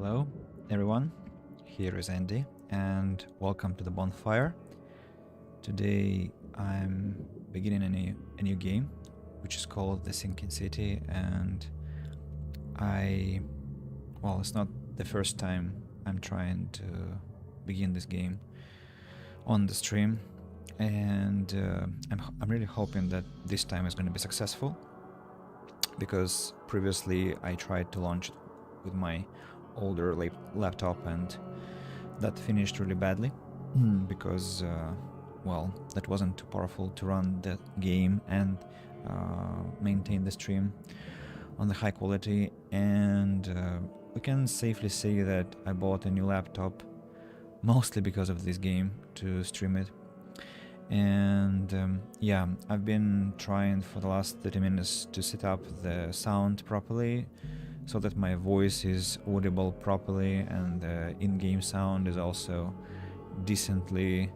Hello, everyone. Here is Andy, and welcome to the bonfire. Today, I'm beginning a new game, which is called The Sinking City, and it's not the first time I'm trying to begin this game on the stream, and I'm really hoping that this time is going to be successful, because previously I tried to launch it with my older laptop, and that finished really badly because that wasn't too powerful to run the game and maintain the stream on the high quality. And we can safely say that I bought a new laptop mostly because of this game to stream it. And I've been trying for the last 30 minutes to set up the sound properly so that my voice is audible properly and the in-game sound is also decently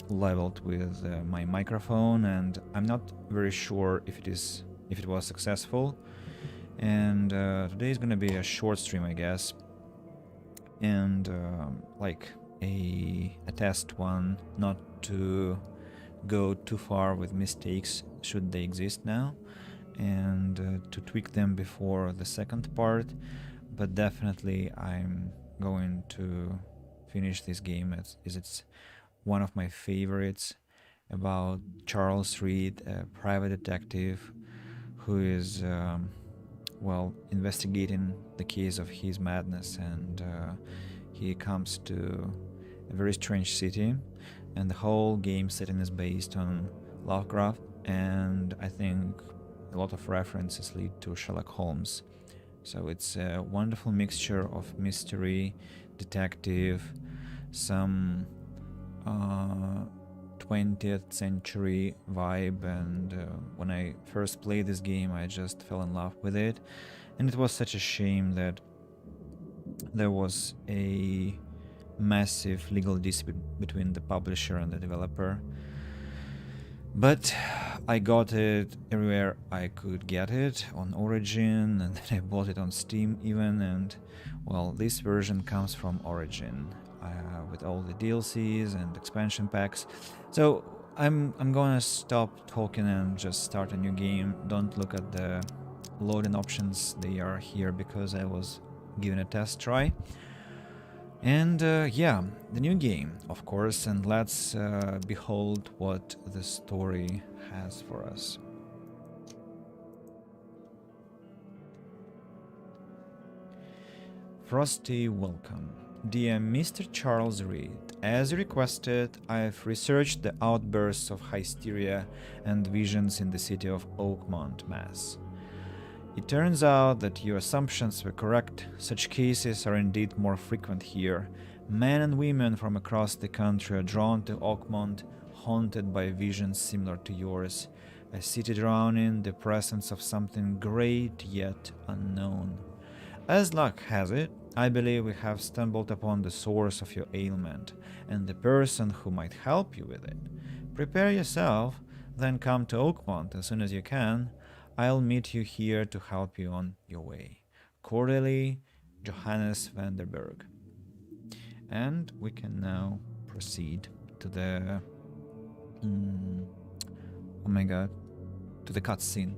leveled with my microphone, and I'm not very sure if it was successful. And today is gonna be a short stream, I guess, and like a test one, not to go too far with mistakes should they exist now, and to tweak them before the second part. But definitely I'm going to finish this game as it's one of my favorites, about Charles Reed, a private detective who is investigating the case of his madness, and he comes to a very strange city, and the whole game setting is based on Lovecraft, and I think a lot of references lead to Sherlock Holmes. So it's a wonderful mixture of mystery, detective, some 20th century vibe, and when I first played this game I just fell in love with it, and it was such a shame that there was a massive legal dispute between the publisher and the developer. But I got it everywhere I could get it, on Origin, and then I bought it on Steam even, and this version comes from Origin with all the DLCs and expansion packs. So I'm gonna stop talking and just start a new game. Don't look at the loading options, they are here because I was given a test try. And the new game, of course, and let's behold what the story has for us. Frosty welcome. Dear Mr. Charles Reed, as requested, I've researched the outbursts of hysteria and visions in the city of Oakmont, Mass. It turns out that your assumptions were correct. Such cases are indeed more frequent here. Men and women from across the country are drawn to Oakmont, haunted by visions similar to yours. A city drowning in the presence of something great yet unknown. As luck has it, I believe we have stumbled upon the source of your ailment, and the person who might help you with it. Prepare yourself, then come to Oakmont as soon as you can. I'll meet you here to help you on your way. Cordially, Johannes Vanderberg. And we can now proceed to the... oh my god. To the cutscene.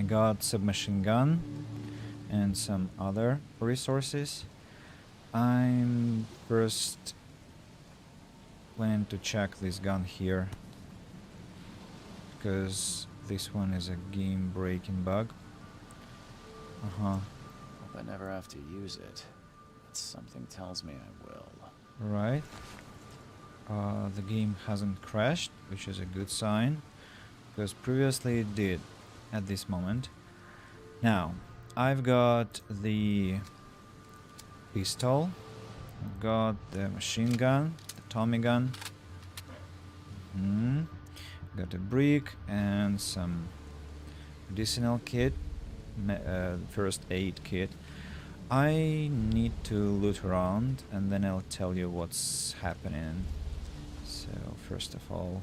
got submachine gun and some other resources. I'm first planning to check this gun here, because this one is a game breaking bug. Hope I never have to use it, but something tells me I will. Right. The game hasn't crashed, which is a good sign, because previously it did at this moment. Now, I've got the pistol, I've got the machine gun, the Tommy gun, got a brick and some medicinal kit, first aid kit. I need to loot around and then I'll tell you what's happening. So first of all,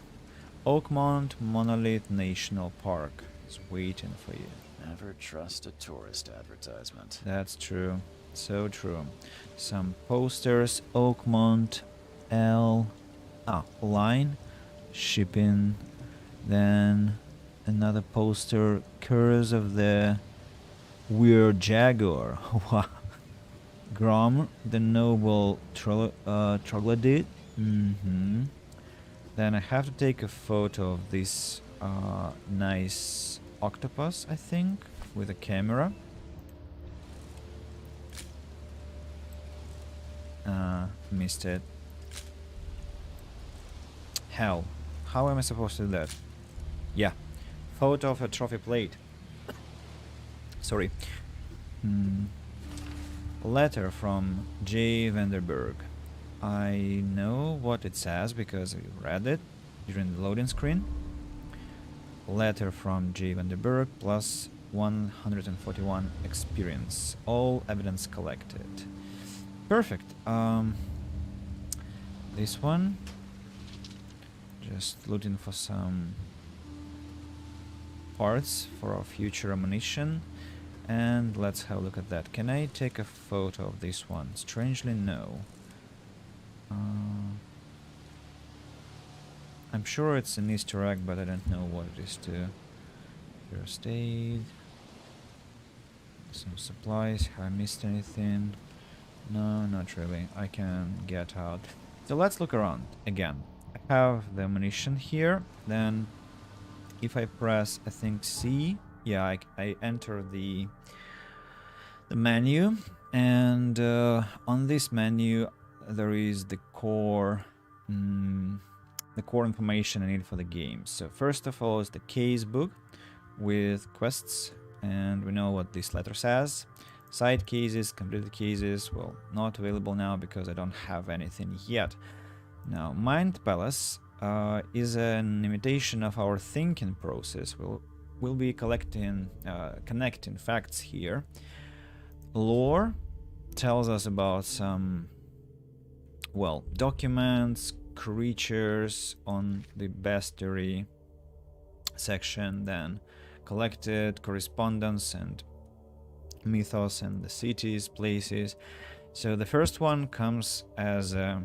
Oakmont Monolith National Park is waiting for you. Never trust a tourist advertisement. That's true. So true. Some posters, Oakmont line, shipping. Then another poster, Curse of the Weird Jaguar. Grom, the Noble Troglodyte. Then I have to take a photo of this nice octopus, I think, with a camera. Missed it. Hell, how am I supposed to do that? Yeah, photo of a trophy plate. Sorry. Letter from J. Vanderberg. I know what it says because I read it during the loading screen. Letter from J. Vanderberg plus 141 experience. All evidence collected. Perfect. This one. Just looking for some parts for our future ammunition. And let's have a look at that. Can I take a photo of this one? Strangely, no. I'm sure it's an Easter egg, but I don't know what it is too. First aid. Some supplies. Have I missed anything? No, not really. I can get out. So let's look around again. I have the ammunition here. Then if I press, I think C, yeah, I enter the menu, and on this menu there is the core information I need for the game. So first of all is the case book with quests, and we know what this letter says. Side cases, completed cases, well, not available now because I don't have anything yet. Now, Mind Palace is an imitation of our thinking process. We'll be connecting facts here. Lore tells us about some, well, documents, creatures on the bestiary section, then collected correspondence and mythos and the cities, places. So the first one comes as a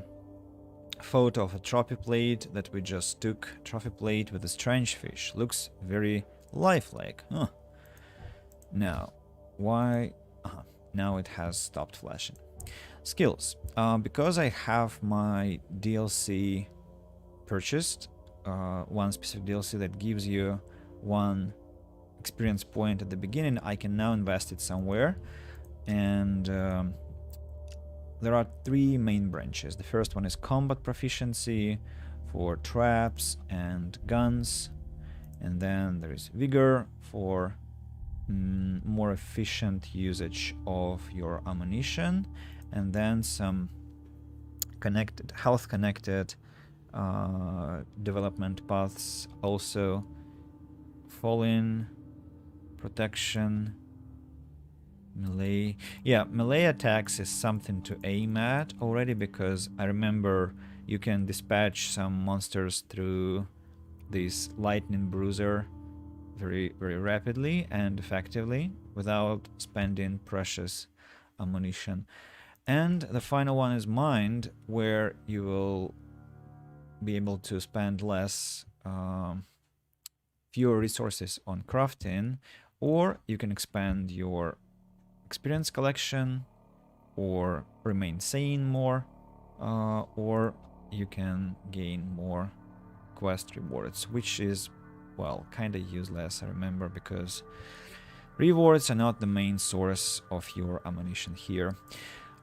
photo of a trophy plate that we just took. Trophy plate with a strange fish. Looks very lifelike. Huh. Now, why? Now it has stopped flashing. Skills. Because I have my DLC purchased, one specific DLC that gives you one experience point at the beginning, I can now invest it somewhere. And there are three main branches. The first one is combat proficiency for traps and guns. And then there is vigor for more efficient usage of your ammunition. And then some health connected development paths, also falling, protection, melee. Yeah, melee attacks is something to aim at already, because I remember you can dispatch some monsters through this lightning bruiser very, very rapidly and effectively without spending precious ammunition. And the final one is mind, where you will be able to spend fewer resources on crafting Or you can expand your experience collection, or remain sane more, or you can gain more quest rewards, which is, well, kind of useless, I remember, because rewards are not the main source of your ammunition here.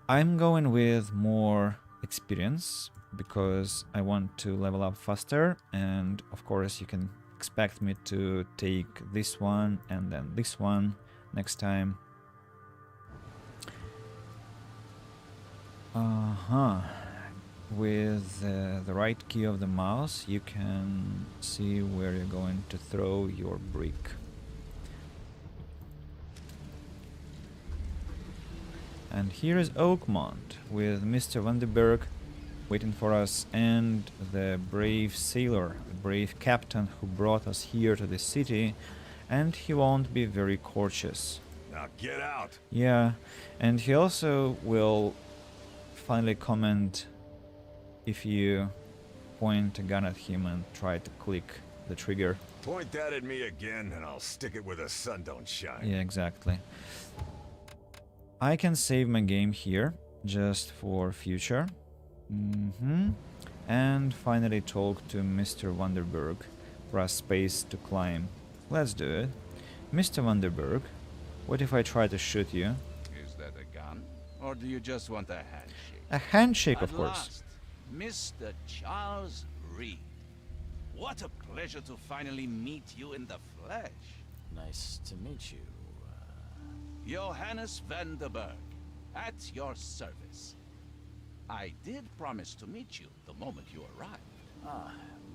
I'm going with more experience because I want to level up faster, and of course you can expect me to take this one and then this one next time. With the right key of the mouse you can see where you're going to throw your brick. And here is Oakmont with Mr. Vandenberg waiting for us, and the brave sailor, the brave captain who brought us here to this city, and he won't be very courteous. Now get out! Yeah, and he also will finally comment if you point a gun at him and try to click the trigger. Point that at me again and I'll stick it where the sun don't shine. Yeah, exactly. I can save my game here just for future. And finally talk to Mr. Vandenberg for a space to climb. Let's do it. Mr. Vandenberg, what if I try to shoot you? Is that a gun? Or do you just want a handshake? A handshake, of At course. last, Mr. Charles Reed. What a pleasure to finally meet you in the flesh. Nice to meet you. Johannes Vandenberg, at your service. I did promise to meet you the moment you arrived.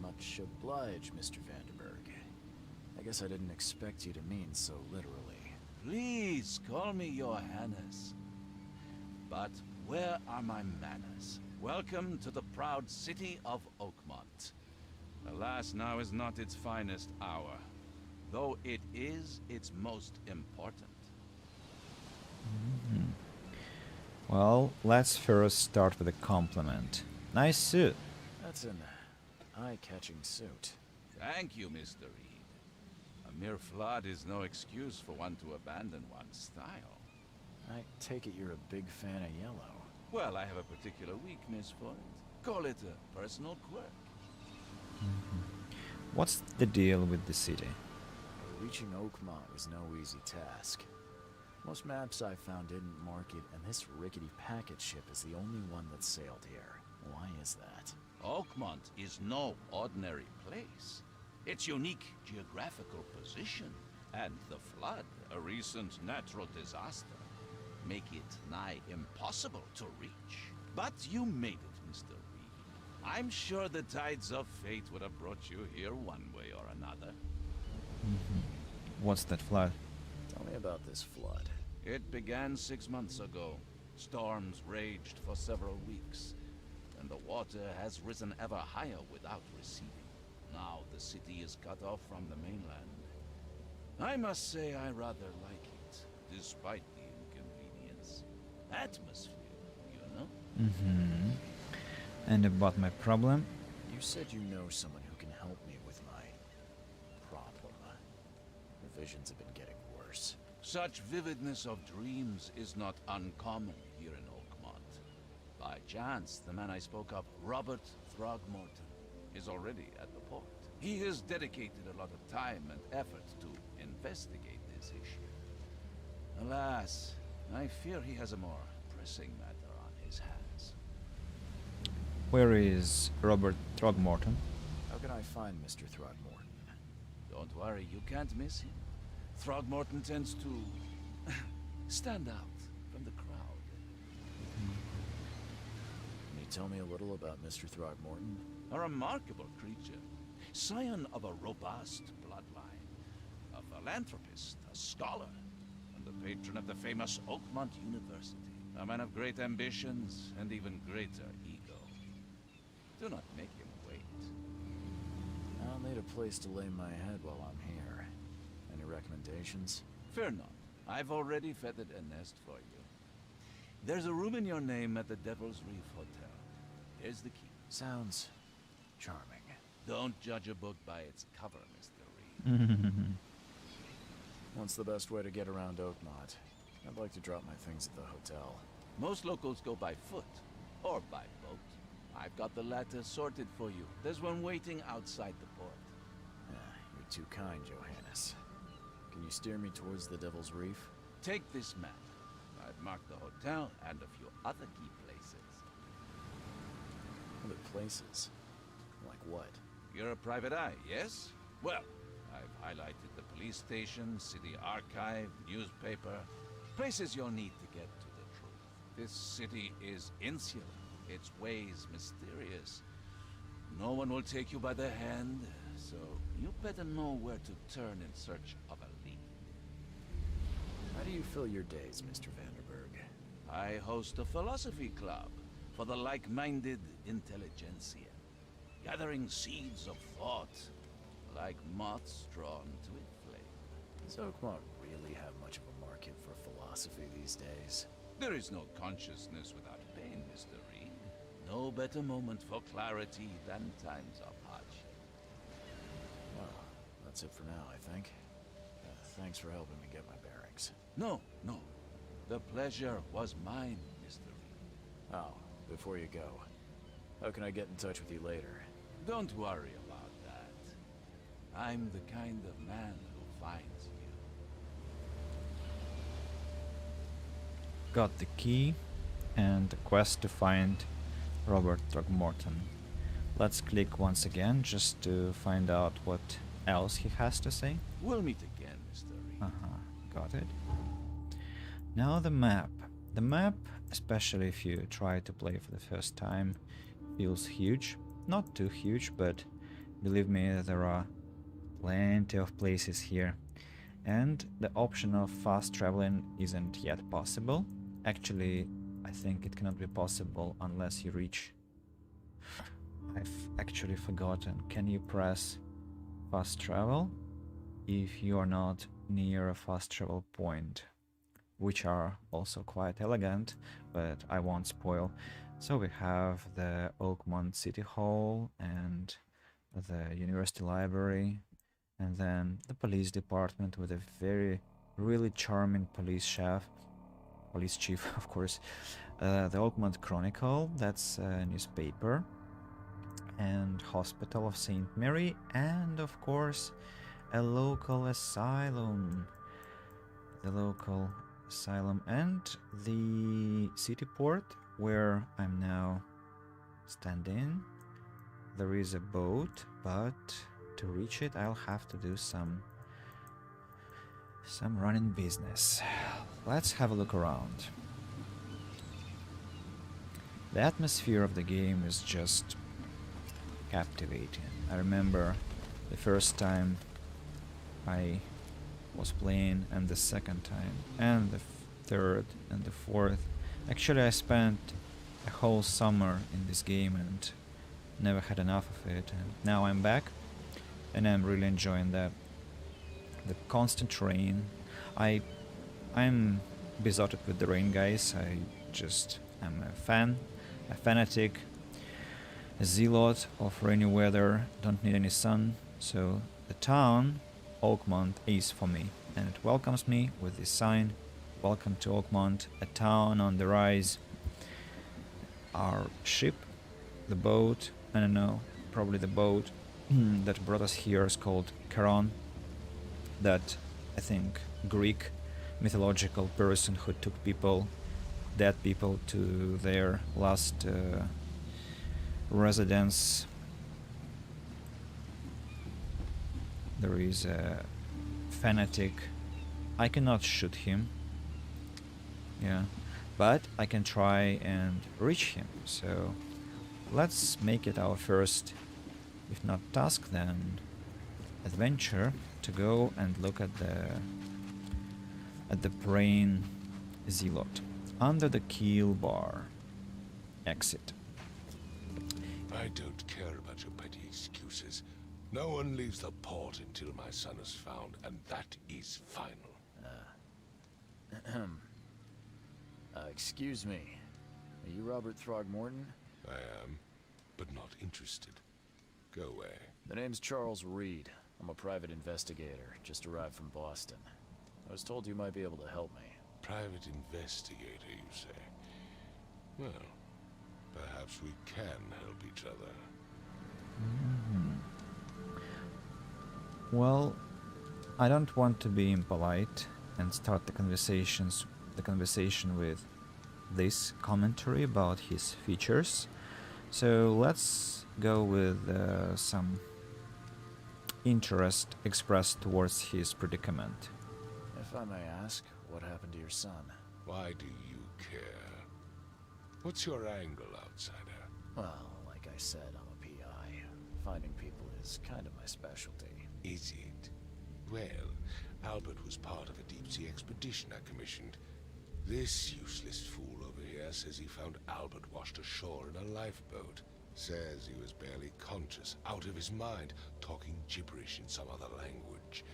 Much obliged, Mr. Vandenberg. I guess I didn't expect you to mean so literally. Please call me Johannes. But where are my manners? Welcome to the proud city of Oakmont. Alas, now is not its finest hour, though it is its most important. Well, let's first start with a compliment. Nice suit. That's an eye-catching suit. Thank you, Mr. Reed. A mere flood is no excuse for one to abandon one's style. I take it you're a big fan of yellow. Well, I have a particular weakness for it. Call it a personal quirk. What's the deal with the city? Reaching Oakmont was no easy task. Most maps I found didn't mark it, and this rickety packet ship is the only one that sailed here. Why is that? Oakmont is no ordinary place. Its unique geographical position and the flood, a recent natural disaster, make it nigh impossible to reach. But you made it, Mr. Reed. I'm sure the tides of fate would have brought you here one way or another. What's that flood? Tell me about this flood. It began 6 months ago. Storms raged for several weeks, and the water has risen ever higher without receding. Now the city is cut off from the mainland. I must say I rather like it, despite the inconvenience. Atmosphere, you know? And about my problem? You said you know someone who can help me with my problem. The visions have been getting worse. Such vividness of dreams is not uncommon here in Oakmont. By chance, the man I spoke of, Robert Throgmorton, is already at the port. He has dedicated a lot of time and effort to investigate this issue. Alas, I fear he has a more pressing matter on his hands. Where is Robert Throgmorton? How can I find Mr. Throgmorton? Don't worry, you can't miss him. Throgmorton tends to stand out from the crowd. Can you tell me a little about Mr. Throgmorton? A remarkable creature, scion of a robust bloodline, a philanthropist, a scholar, and the patron of the famous Oakmont University. A man of great ambitions and even greater ego. Do not make him wait. I'll need a place to lay my head while I'm here. Any recommendations? Fear not. I've already feathered a nest for you. There's a room in your name at the Devil's Reef Hotel. Here's the key. Sounds charming. Don't judge a book by its cover, Mr. Reed. What's the best way to get around Oakmont? I'd like to drop my things at the hotel. Most locals go by foot, or by boat. I've got the latter sorted for you. There's one waiting outside the port. You're too kind, Johannes. Can you steer me towards the Devil's Reef? Take this map. I've marked the hotel and a few other key places. Other places? Like what? You're a private eye, yes? Well, I've highlighted the police station, city archive, newspaper, places you'll need to get to the truth. This city is insular, its ways mysterious. No one will take you by the hand, so you better know where to turn in search of a lead. How do you fill your days, Mr. Vanderberg? I host a philosophy club for the like-minded intelligentsia, gathering seeds of thought, like moths drawn to a flame. Does Oakmont really have much of a market for philosophy these days? There is no consciousness without pain, Mr. Reed. No better moment for clarity than times of hardship. Well, that's it for now, I think. Thanks for helping me get my bearings. No. The pleasure was mine, Mr. Reed. Oh, before you go, how can I get in touch with you later? Don't worry about that. I'm the kind of man who finds you. Got the key and the quest to find Robert Throgmorton. Let's click once again just to find out what else he has to say. We'll meet again, Mr. Reed. Got it. Now the map. The map, especially if you try to play for the first time, feels huge. Not too huge, but believe me, there are plenty of places here. And the option of fast traveling isn't yet possible. Actually, I think it cannot be possible unless you reach... I've actually forgotten. Can you press fast travel if you are not near a fast travel point? Which are also quite elegant, but I won't spoil. So we have the Oakmont City Hall and the University Library, and then the police department with a really charming police chief, of course. The Oakmont Chronicle, that's a newspaper, and Hospital of St. Mary, and of course a local asylum. The local asylum and the city port where I'm now standing. There is a boat, but to reach it I'll have to do some running business. Let's have a look around. The atmosphere of the game is just captivating. I remember the first time I was playing, and the second time, and the third, and the fourth. Actually, I spent a whole summer in this game and never had enough of it, and now I'm back and I'm really enjoying that. The constant rain. I'm besotted with the rain, guys. I'm a fanatic, a zealot of rainy weather, don't need any sun. So the town Oakmont is for me, and it welcomes me with this sign: welcome to Oakmont, a town on the rise. Our ship, the boat, I don't know, probably the boat that brought us here is called Charon. That, I think, Greek mythological person who took dead people to their last residence. There is a fanatic. I cannot shoot him. Yeah, but I can try and reach him. So let's make it our first, if not task, then adventure, to go and look at the brain zealot under the keel bar. Exit. I don't care about your petty excuses. No one leaves the port until my son is found, and that is final. Excuse me. Are you Robert Throgmorton? I am, but not interested. Go away. The name's Charles Reed. I'm a private investigator, just arrived from Boston. I was told you might be able to help me. Private investigator, you say? Well, perhaps we can help each other. Well, I don't want to be impolite and start the conversation with this commentary about his features. So let's go with some interest expressed towards his predicament. If I may ask, what happened to your son? Why do you care? What's your angle, outsider? Well, like I said, I'm a PI. Finding people is kind of my specialty. Is it? Well, Albert was part of a deep-sea expedition I commissioned. This useless fool over here says he found Albert washed ashore in a lifeboat. Says he was barely conscious, out of his mind, talking gibberish in some other language.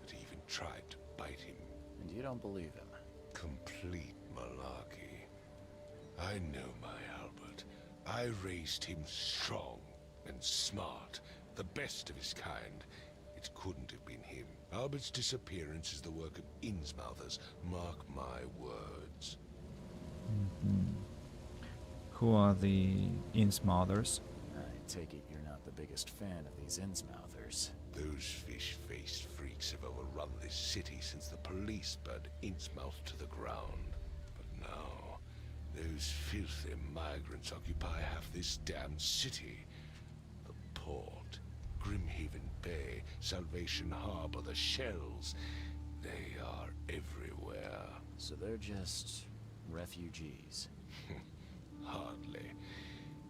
That he even tried to bite him. And you don't believe him? Complete malarkey. I know my Albert. I raised him strong and smart, the best of his kind. It couldn't have been him. Albert's disappearance is the work of Innsmouthers, mark my words. Who are the Innsmouthers? I take it you're not the biggest fan of these Innsmouthers. Those fish-faced freaks have overrun this city since the police burned Innsmouth to the ground. But now, those filthy migrants occupy half this damned city. The port, Grimhaven Bay, Salvation Harbor, the shells, they are everywhere. So they're just refugees. Hardly.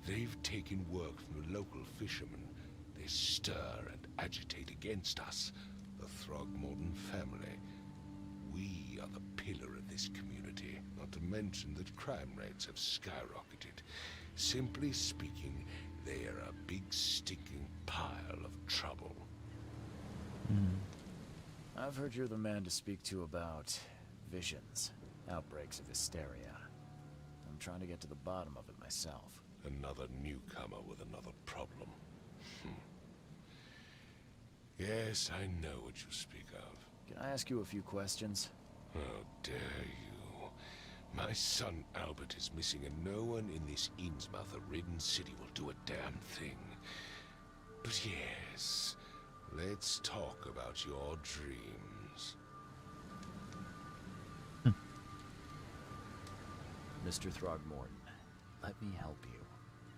They've taken work from the local fishermen. They stir and agitate against us, the Throgmorton family. We are the pillar of this community, not to mention that crime rates have skyrocketed. Simply speaking, they are a big stinking pile of trouble. I've heard you're the man to speak to about visions, outbreaks of hysteria. I'm trying to get to the bottom of it myself. Another newcomer with another problem. Yes, I know what you speak of. Can I ask you a few questions? How dare you? My son Albert is missing, and no one in this Innsmouth-ridden city will do a damn thing. But yes, let's talk about your dreams. Mr. Throgmorton, let me help you.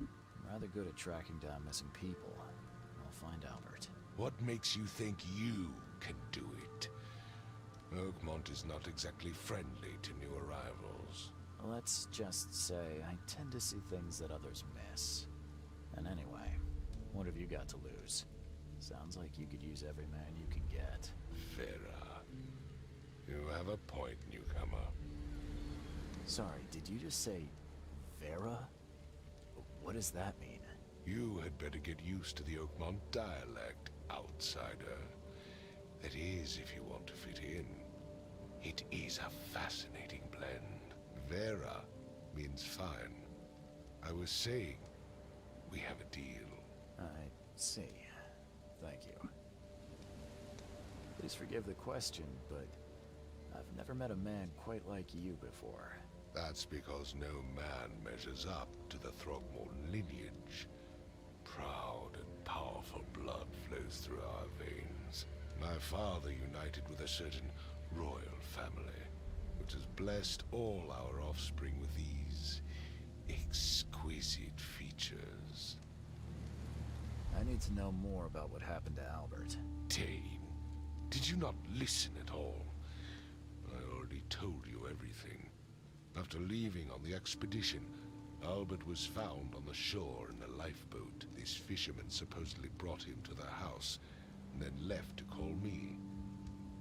I'm rather good at tracking down missing people. I'll find Albert. What makes you think you can do it? Oakmont is not exactly friendly to new arrivals. Let's just say I tend to see things that others miss. And anyway, what have you got to lose? Sounds like you could use every man you can get. Vera, you have a point, newcomer. Sorry, did you just say Vera? What does that mean? You had better get used to the Oakmont dialect, outsider. That is, if you want to fit in. It is a fascinating blend. Vera means fine. I was saying, we have a deal. I see. Thank you. Please forgive the question, but I've never met a man quite like you before. That's because no man measures up to the Throgmorton lineage. Proud and powerful blood flows through our veins. My father united with a certain royal family, which has blessed all our offspring with these exquisite features. I need to know more about what happened to Albert. Dane, did you not listen at all? I already told you everything. After leaving on the expedition, Albert was found on the shore in a lifeboat. This fisherman supposedly brought him to their house, and then left to call me.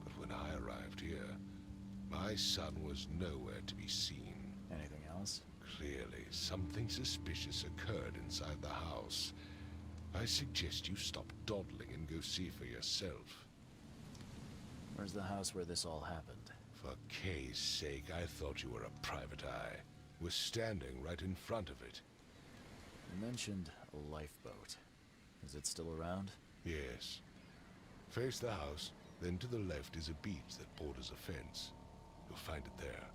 But when I arrived here, my son was nowhere to be seen. Anything else? Clearly, something suspicious occurred inside the house. I suggest you stop dawdling and go see for yourself. Where's the house where this all happened? For Kay's sake, I thought you were a private eye. We're standing right in front of it. You mentioned a lifeboat. Is it still around? Yes. Face the house, Then to the left is a beach that borders a fence. You'll find it there.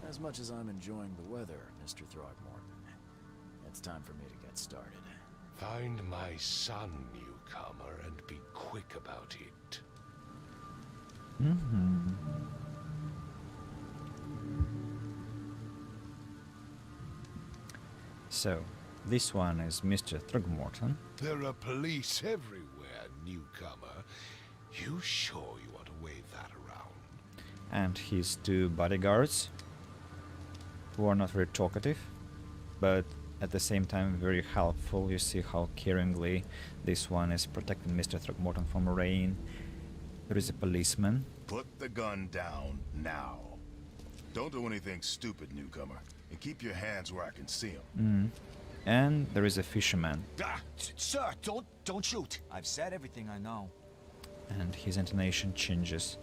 As much as I'm enjoying the weather, Mr. Throgmorton, it's time for me to get started. Find my son, newcomer, and be quick about it. Mm-hmm. So, this one is Mr. Throgmorton. There are police everywhere, newcomer. You sure you want to wave that around? And his two bodyguards, who are not very talkative, but at the same time very helpful. You see how caringly this one is protecting Mr. Throgmorton from rain. There is a policeman. Put the gun down now. Don't do anything stupid, newcomer. And keep your hands where I can see them. And there is a fisherman. Ah, sir, don't shoot. I've said everything I know. And his intonation changes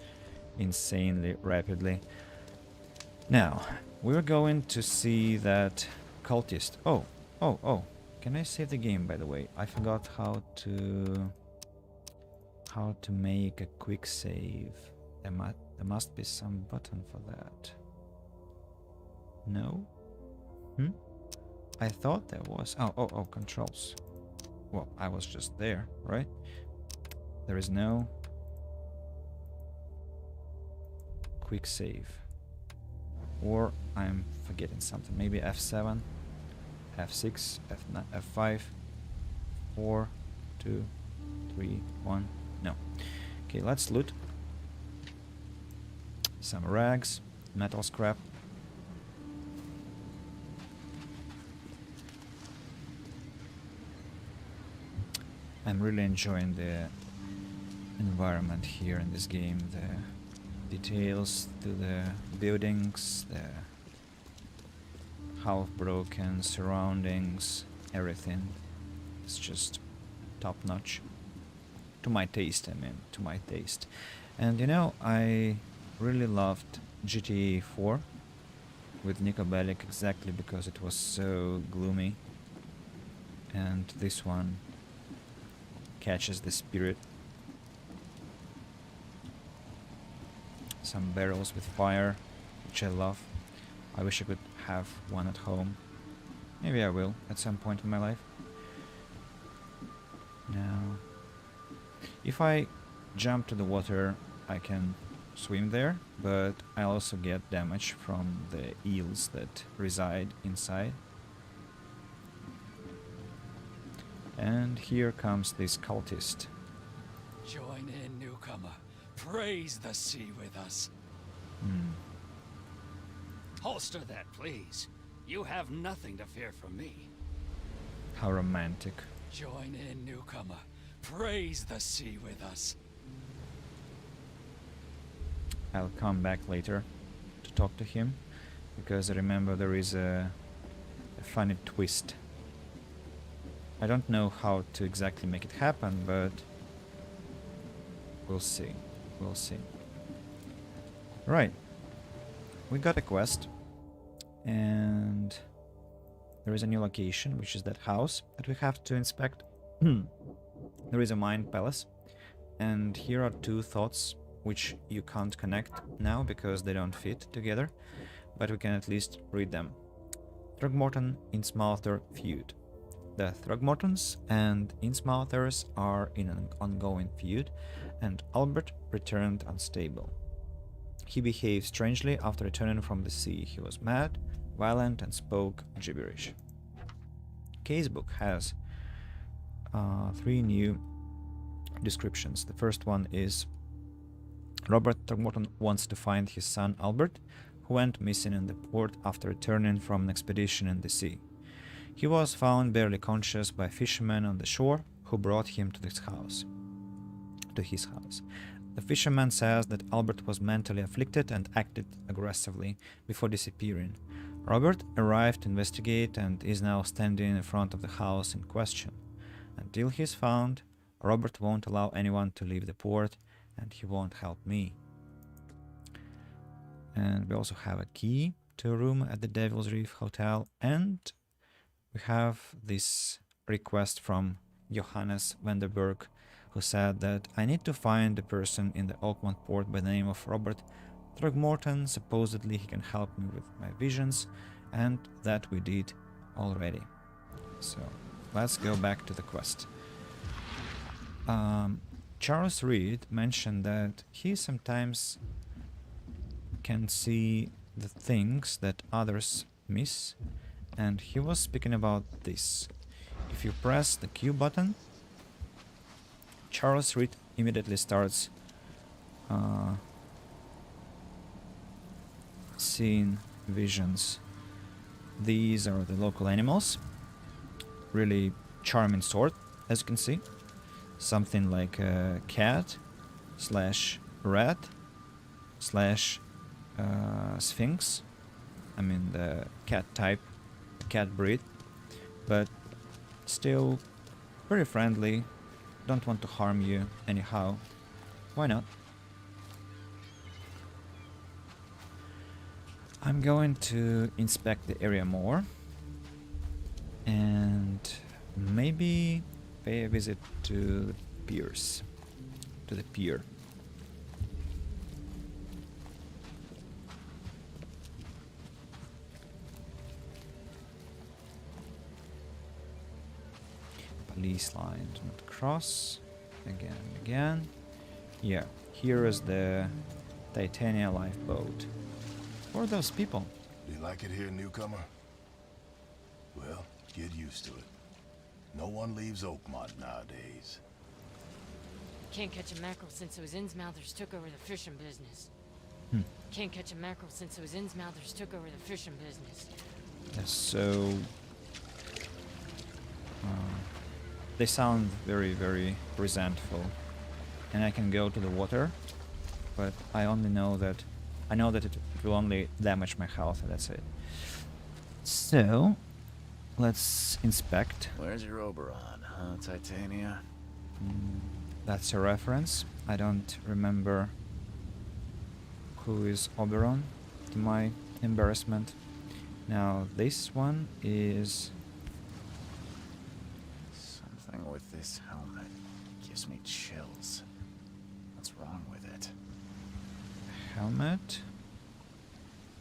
insanely rapidly. Now, we're going to see that cultist. Oh. Can I save the game, by the way? I forgot how to make a quick save. There must be some button for that. No? I thought there was. Oh, controls. Well, I was just there, right? There is no quick save. Or I'm forgetting something. Maybe F7, F6, F9, F5, 4, 2, 3, 1. No. Okay, let's loot. Some rags, metal scrap. I'm really enjoying the environment here in this game, the details to the buildings, the half-broken surroundings, everything. It's just top-notch. To my taste, I mean, to my taste. And you know, I really loved GTA 4 with Nico Bellic exactly because it was so gloomy. And this one catches the spirit. Some barrels with fire, which I love. I wish I could have one at home. Maybe I will at some point in my life. Now, if I jump to the water, I can swim there, but I also get damage from the eels that reside inside. And here comes this cultist. Join in, newcomer. Praise the sea with us. Holster that, please. You have nothing to fear from me. How romantic. Join in, newcomer. Praise the sea with us. I'll come back later to talk to him, because I remember there is a funny twist. I don't know how to exactly make it happen, but we'll see. We'll see. Right. We got a quest, and there is a new location, which is that house that we have to inspect. There is a mind palace, and here are two thoughts which you can't connect now because they don't fit together, but we can at least read them. Throgmorton Innsmouther feud. The Throgmortons and Innsmouthers are in an ongoing feud, and Albert returned unstable. He behaved strangely after returning from the sea. He was mad, violent, and spoke gibberish. Casebook has 3 new descriptions. The first one is: Robert Throgmorton wants to find his son Albert, who went missing in the port after returning from an expedition in the sea. He was found barely conscious by a fisherman on the shore, who brought him to his house. The fisherman says that Albert was mentally afflicted and acted aggressively before disappearing. Robert arrived to investigate and is now standing in front of the house in question. Until he is found, Robert won't allow anyone to leave the port, and he won't help me. And we also have a key to a room at the Devil's Reef Hotel, and we have this request from Johannes Vanderberg who said that I need to find a person in the Oakmont port by the name of Robert Throgmorton. Supposedly he can help me with my visions, and that we did already. So let's go back to the quest. Charles Reed mentioned that he sometimes can see the things that others miss, and he was speaking about this. If you press the Q button, Charles Reed immediately starts seeing visions. These are the local animals, really charming sort, as you can see. Something like a cat slash rat slash sphinx. I mean the cat type, cat breed, but still very friendly, don't want to harm you anyhow. Why not? I'm going to inspect the area more and maybe pay a visit to the piers, to the pier. Police line, do not cross. Again and again. Yeah, here is the Titania lifeboat. Who are those people? Do you like it here, newcomer? Well, get used to it. No one leaves Oakmont nowadays. Can't catch a mackerel since those Innsmouthers took over the fishing business. Can't catch a mackerel since those Innsmouthers took over the fishing business. So they sound very, very resentful, and I can go to the water, but I know that it will only damage my health, and that's it. So let's inspect. Where's your Oberon, huh, Titania? That's a reference. I don't remember who is Oberon, to my embarrassment. Now this one is... Something with this helmet gives me chills. What's wrong with it? Helmet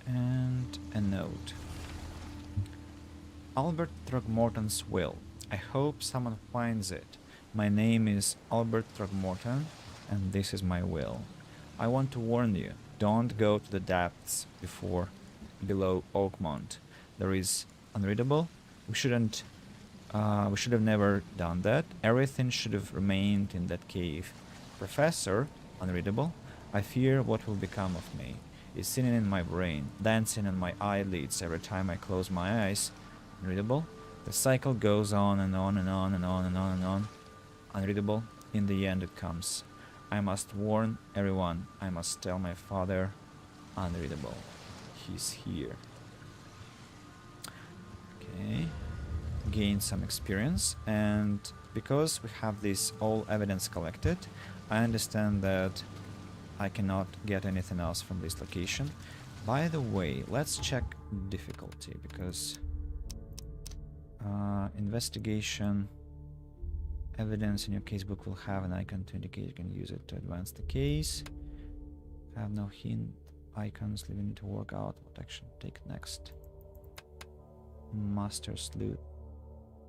and a note. Albert Throgmorton's will. I hope someone finds it. My name is Albert Throgmorton, and this is my will. I want to warn you, don't go to the depths below Oakmont. There is unreadable. We should have never done that. Everything should have remained in that cave. Professor, unreadable. I fear what will become of me. It's singing in my brain, dancing on my eyelids every time I close my eyes. Unreadable. The cycle goes on and on and on and on and on and on. Unreadable. In the end it comes. I must warn everyone. I must tell my father. Unreadable. He's here. Okay. Gain some experience, and because we have this all evidence collected, I understand that I cannot get anything else from this location. By the way, let's check difficulty, because investigation evidence in your casebook will have an icon to indicate you can use it to advance the case. Have no hint icons, leaving you to work out what action to take next. Master Sleuth.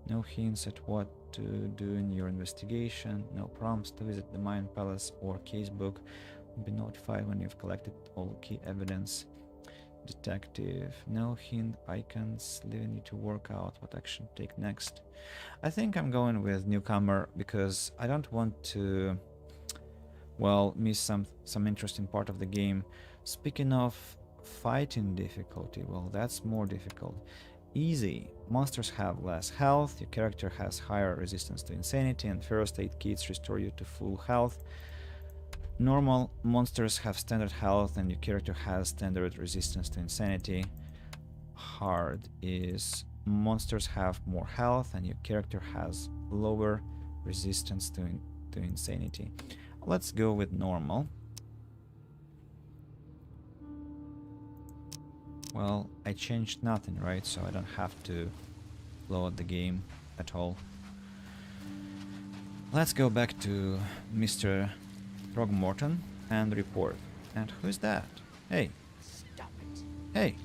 No hints at what to do in your investigation. No prompts to visit the Mine Palace or casebook. Be notified when you've collected all key evidence. Detective. No hint icons, leaving you to work out what action to take next. I think I'm going with newcomer because I don't want to, well, miss some interesting part of the game. Speaking of fighting difficulty, well, that's more difficult. Easy. Monsters have less health, your character has higher resistance to insanity, and first aid kits restore you to full health. Normal. Monsters have standard health and your character has standard resistance to insanity. Hard is monsters have more health and your character has lower resistance to insanity. Let's go with normal. Well, I changed nothing, right? So I don't have to load the game at all. Let's go back to Mr. Throgmorton and report. And who's that? Hey. Stop it. Hey.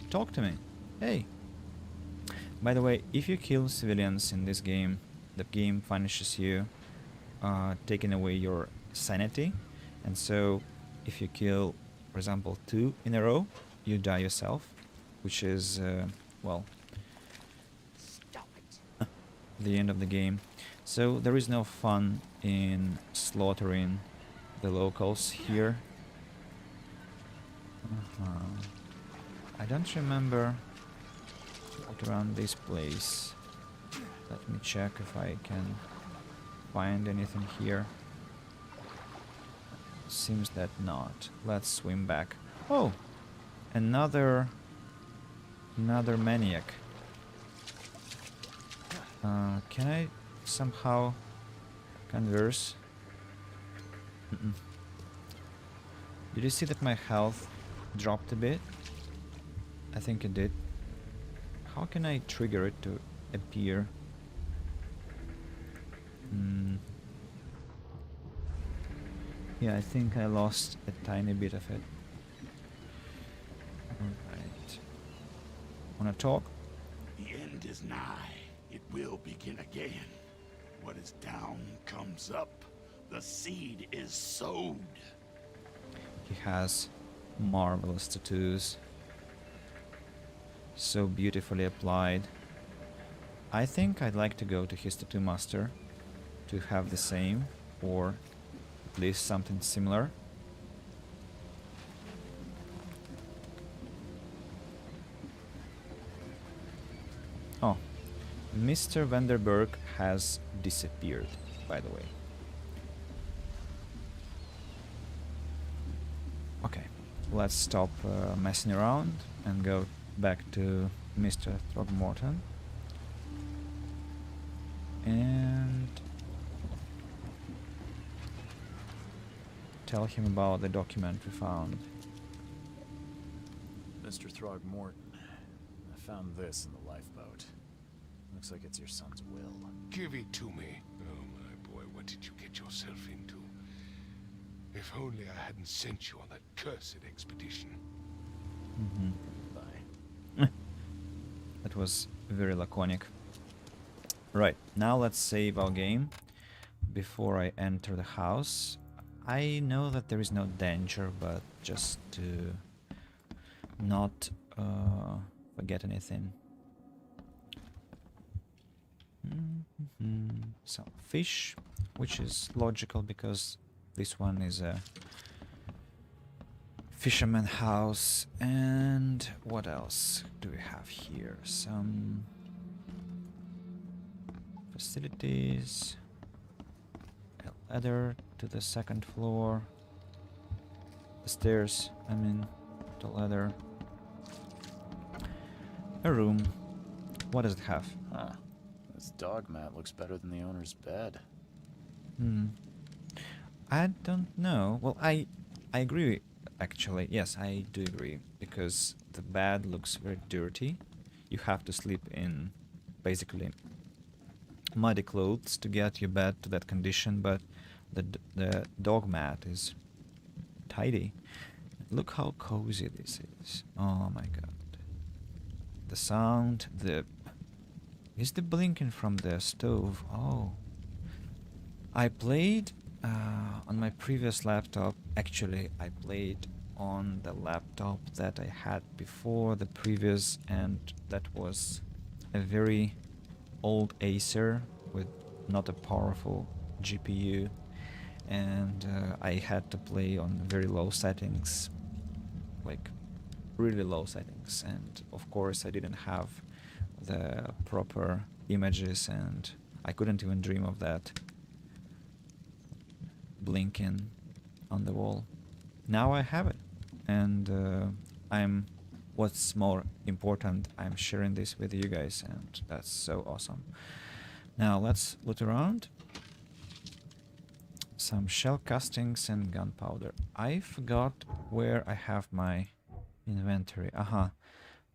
Talk to me. Hey. By the way, if you kill civilians in this game, the game punishes you, taking away your sanity. And so, if you kill, for example, 2 in a row, you die yourself, which is, well, Stop it. the end of the game. So there is no fun in slaughtering the locals here. I don't remember what around this place. Let me check if I can find anything here. Seems that not. Let's swim back. Oh, another maniac. Can I somehow converse? Did you see that my health dropped a bit? I think it did. How can I trigger it to appear? Yeah, I think I lost a tiny bit of it. Alright. Wanna talk? The end is nigh. It will begin again. What is down comes up. The seed is sowed. He has marvelous tattoos. So beautifully applied. I think I'd like to go to his tattoo master to have the same, or at least something similar. Oh, Mr. Vanderberg has disappeared, by the way. Okay, let's stop messing around and go back to Mr. Throgmorton. And tell him about the document we found. Mr. Throgmorton, I found this in the lifeboat. Looks like it's your son's will. Give it to me. Oh, my boy, what did you get yourself into? If only I hadn't sent you on that cursed expedition. Bye. That was very laconic. Right, now let's save our game before I enter the house. I know that there is no danger, but just to not forget anything. Some fish, which is logical because this one is a fisherman house. And what else do we have here? Some facilities, a ladder to the second floor, the stairs, I mean, the ladder, a room. What does it have? Huh. This dog mat looks better than the owner's bed. I don't know. Well, I agree, actually. Yes, I do agree, because the bed looks very dirty. You have to sleep in basically muddy clothes to get your bed to that condition, but the dog mat is tidy. Look how cozy this is. Oh my god. The sound, is the blinking from the stove? Oh. I played on my previous laptop. Actually, I played on the laptop that I had before the previous, and that was a very old Acer with not a powerful GPU, and I had to play on very low settings, like really low settings, and of course I didn't have the proper images, and I couldn't even dream of that blinking on the wall. Now I have it, and what's more important, I'm sharing this with you guys, and that's so awesome. Now let's loot around. Some shell castings and gunpowder. I forgot where I have my inventory.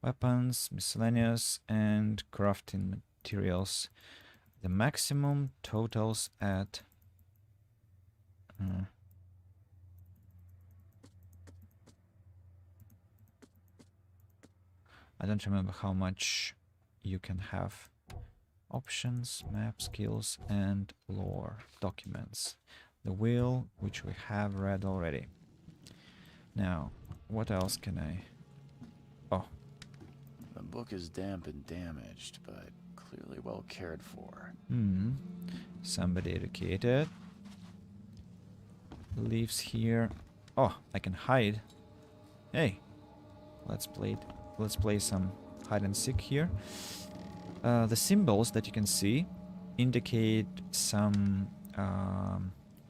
Weapons, miscellaneous, and crafting materials. The maximum totals at... I don't remember how much you can have. Options, map, skills, and lore documents. The will, which we have read already. Now, what else can I... Oh. The book is damp and damaged, but clearly well cared for. Somebody educated. Leaves here. Oh, I can hide. Hey, let's play some hide and seek here. The symbols that you can see indicate some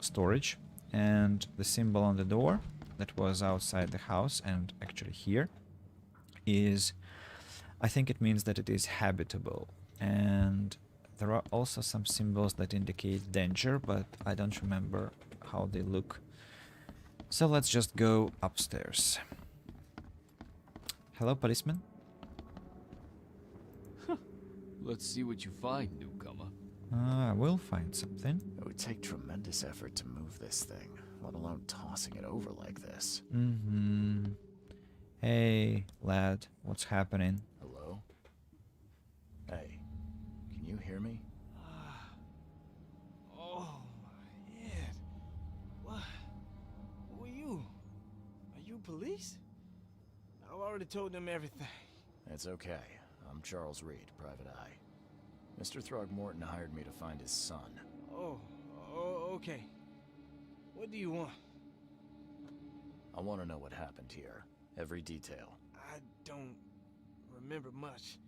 storage, and the symbol on the door that was outside the house and actually here is, I think it means that it is habitable. And there are also some symbols that indicate danger, but I don't remember how they look. So let's just go upstairs. Hello, policeman. Let's see what you find, newcomer. I will find something. It would take tremendous effort to move this thing, let alone tossing it over like this. Hey, lad, what's happening? Hello? Hey, can you hear me? Oh, my head. What? Who are you? Are you police? I've already told them everything. It's okay. I'm Charles Reed, Private Eye. Mr. Throgmorton hired me to find his son. Oh, okay. What do you want? I want to know what happened here. Every detail. I don't remember much.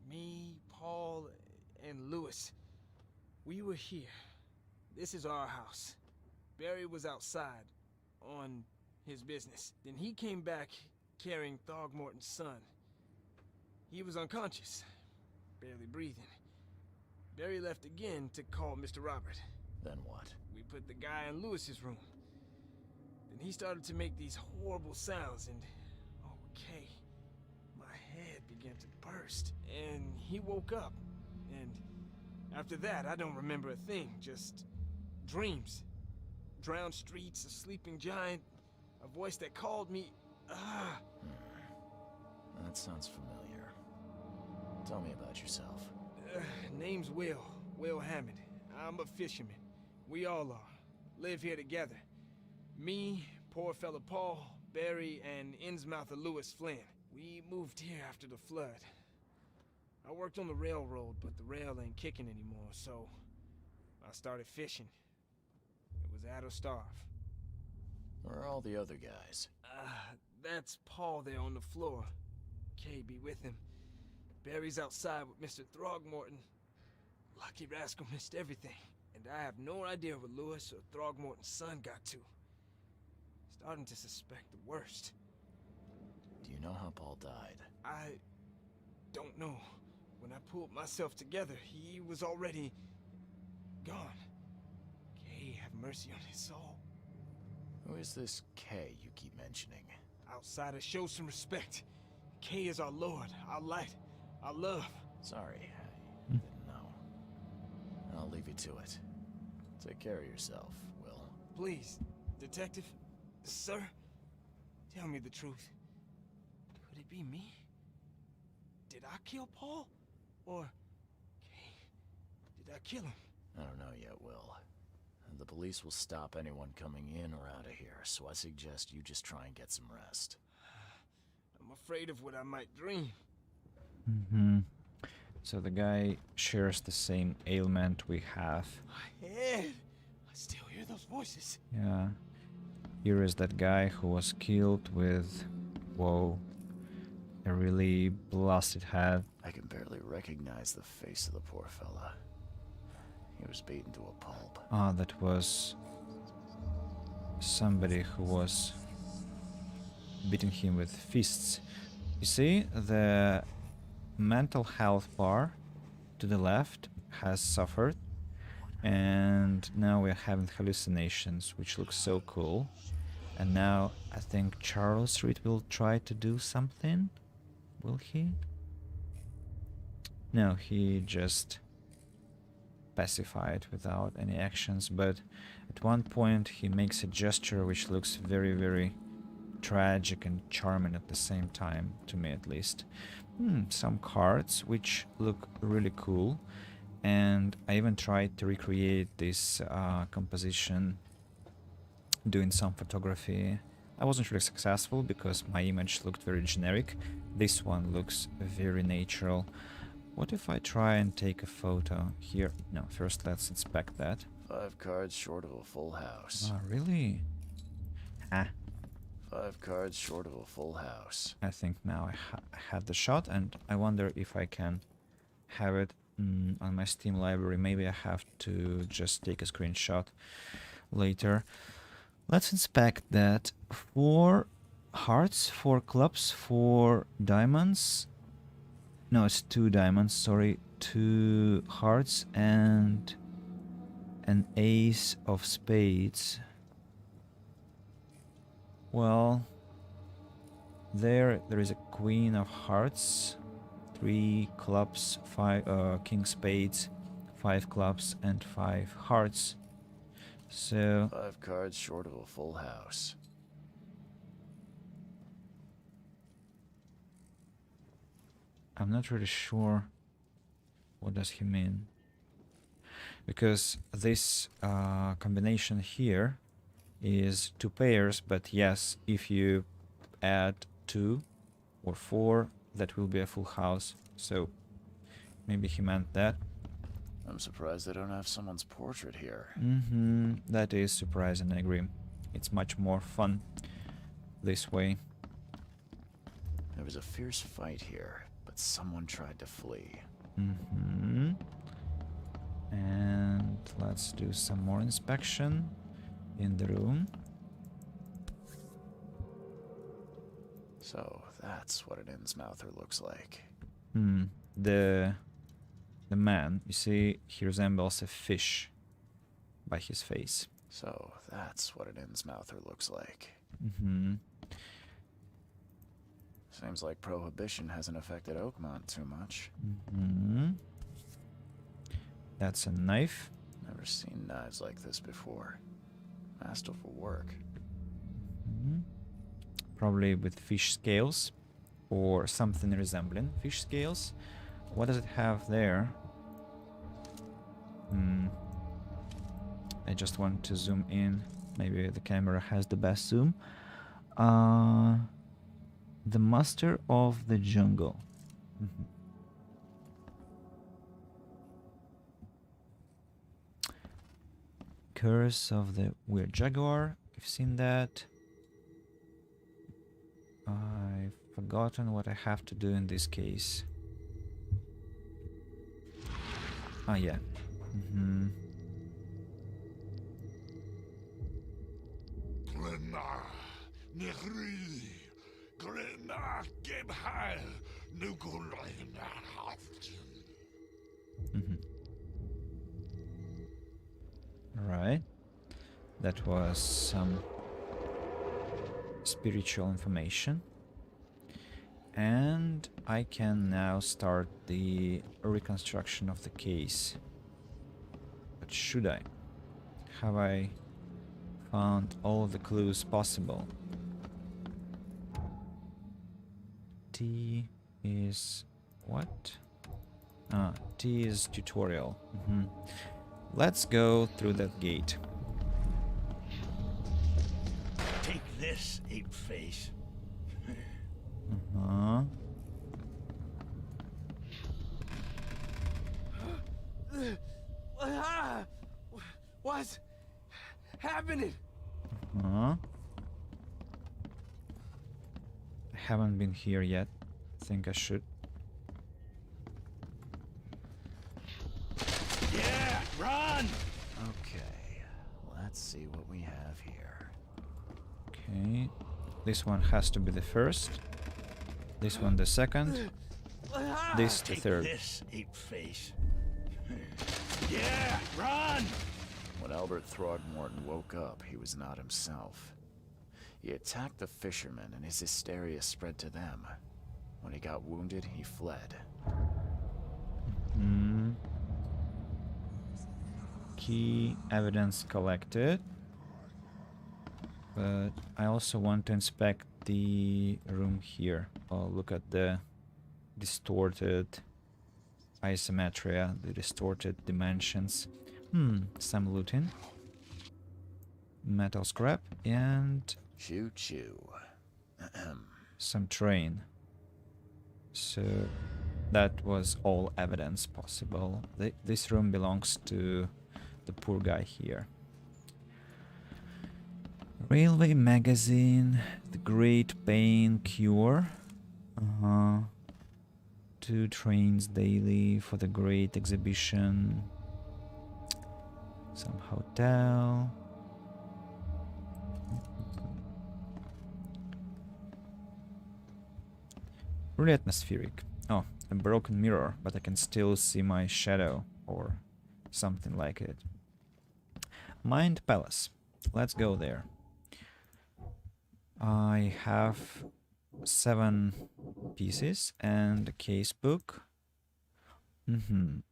Me, Paul, and Lewis. We were here. This is our house. Barry was outside on his business. Then he came back carrying Throgmorton's son. He was unconscious, barely breathing. Barry left again to call Mr. Robert. Then what? We put the guy in Lewis's room. Then he started to make these horrible sounds and... okay, my head began to burst. And he woke up. And after that, I don't remember a thing, just dreams. Drowned streets, a sleeping giant, a voice that called me... That sounds familiar. Tell me about yourself. Name's Will Hammond. I'm a fisherman. We all are. Live here together. Me, poor fella Paul, Barry, and Innsmouther Lewis Flynn. We moved here after the flood. I worked on the railroad, but the rail ain't kicking anymore, so I started fishing. It was at or starve. Where are all the other guys? That's Paul there on the floor. Kay be with him. Barry's outside with Mr. Throgmorton. Lucky rascal missed everything. And I have no idea where Lewis or Throgmorton's son got to. Starting to suspect the worst. Do you know how Paul died? I don't know. When I pulled myself together, he was already gone. Kay have mercy on his soul. Who is this Kay you keep mentioning? Outsiders, show some respect. Kay is our lord, our light, our love. Sorry, I didn't know. I'll leave you to it. Take care of yourself, Will. Please, detective, sir, tell me the truth. Could it be me? Did I kill Paul? Or... Kay, did I kill him? I don't know yet, Will. The police will stop anyone coming in or out of here, so I suggest you just try and get some rest. I'm afraid of what I might dream. So the guy shares the same ailment we have. My head! I still hear those voices. Yeah. Here is that guy who was killed with... whoa. A really blasted head. I can barely recognize the face of the poor fella. He was beaten to a pulp. Ah, that was... somebody who was beating him with fists. You see, the mental health bar to the left has suffered, and now we're having hallucinations, which looks so cool. And now I think Charles Reed will try to do something. Will he? No, he just pacified without any actions, but at one point he makes a gesture which looks very, very tragic and charming at the same time, to me at least. Some cards which look really cool, and I even tried to recreate this composition doing some photography. I wasn't really successful because my image looked very generic. This one looks very natural. What if I try and take a photo here? No, first let's inspect that. 5 cards short of a full house. Oh, really? Ah, 5 cards short of a full house. I think now I had the shot, and I wonder if I can have it on my Steam library. Maybe I have to just take a screenshot later. Let's inspect that. 4 hearts, 4 clubs, 4 diamonds. No, it's 2 diamonds, sorry. 2 hearts and an ace of spades. Well, there is a queen of hearts, 3 clubs, 5 king spades, 5 clubs and 5 hearts. So 5 cards short of a full house. I'm not really sure what does he mean, because this combination here is 2 pairs, but yes, if you add 2 or 4, that will be a full house. So maybe he meant that. I'm surprised they don't have someone's portrait here. That is surprising, I agree. It's much more fun this way. There was a fierce fight here, but someone tried to flee. And let's do some more inspection in the room. So that's what an Innsmouther looks like. The man, you see, he resembles a fish by his face. So that's what an Innsmouther looks like. Seems like Prohibition hasn't affected Oakmont too much. That's a knife. Never seen knives like this before. Masterful work. Probably with fish scales or something resembling fish scales. What does it have there? I just want to zoom in. Maybe the camera has the best zoom. The Master of the Jungle. Curse of the Weird Jaguar. You've seen that. I've forgotten what I have to do in this case. Ah, yeah. Right. That was some spiritual information. And I can now start the reconstruction of the case. But should I? Have I found all the clues possible? T is what? T is tutorial. Let's go through that gate. Take this, ape face. What's happening? I haven't been here yet. I think I should. Yeah, run! Okay, let's see what we have here. Okay. This one has to be the first. This one the second. This the Take third. this, ape face. Yeah, run! When Albert Throgmorton woke up, he was not himself. He attacked the fishermen, and his hysteria spread to them. When he got wounded, he fled. key evidence collected. But I also want to inspect the room here. Oh, look at the distorted isometria, the distorted dimensions. Some looting. Metal scrap and Choo choo. some terrain. So that was all evidence possible. This room belongs to the poor guy here. Railway magazine, the Great Pain Cure. 2 trains daily for the Great Exhibition. Some hotel. Really atmospheric. Oh, a broken mirror, but I can still see my shadow or something like it. Mind Palace. Let's go there. I have 7 pieces and a case book.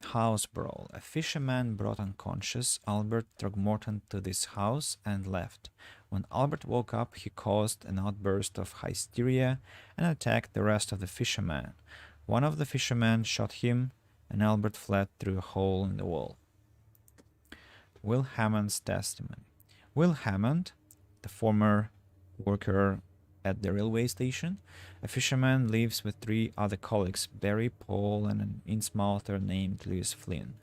House brawl. A fisherman brought unconscious Albert Throgmorton to this house and left. When Albert woke up, he caused an outburst of hysteria and attacked the rest of the fishermen. One of the fishermen shot him, and Albert fled through a hole in the wall. Will Hammond's testimony. Will Hammond, the former worker at the railway station, a fisherman, lives with 3 other colleagues, Barry, Paul, and an Innsmouther named Lewis Flynn.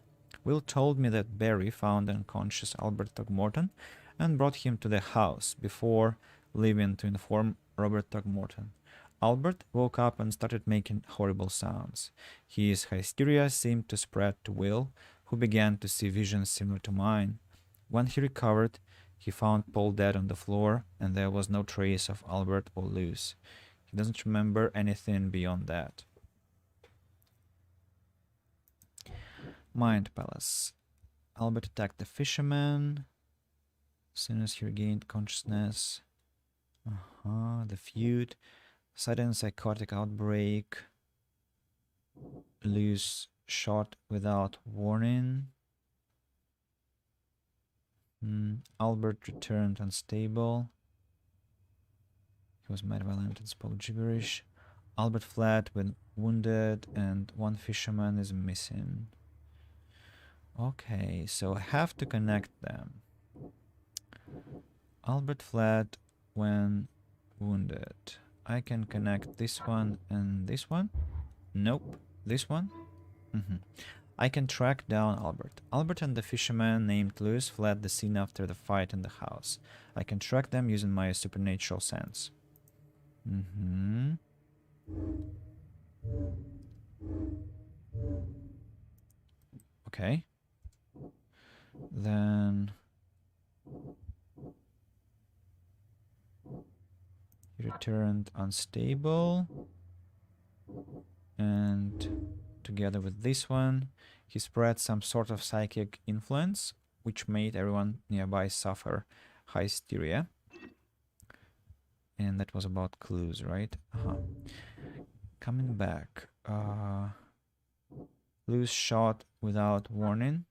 Will told me that Barry found unconscious Albert Throgmorton and brought him to the house before leaving to inform Robert Throgmorton. Albert woke up and started making horrible sounds. His hysteria seemed to spread to Will, who began to see visions similar to mine. When he recovered, he found Paul dead on the floor, and there was no trace of Albert or Lewis. He doesn't remember anything beyond that. Mind Palace. Albert attacked the fisherman as soon as he regained consciousness. The feud. Sudden psychotic outbreak. Lewis shot without warning. Albert returned unstable. He was mad, violent, and spoke gibberish. Albert fled when wounded, and 1 fisherman is missing. Okay, so I have to connect them. Albert fled when wounded. I can connect this one and this one. Nope, this one. I can track down Albert. Albert and the fisherman named Lewis fled the scene after the fight in the house. I can track them using my supernatural sense. Okay. Then he returned unstable, and together with this one, he spread some sort of psychic influence, which made everyone nearby suffer hysteria. And that was about clues, right? Coming back. Lewis shot without warning.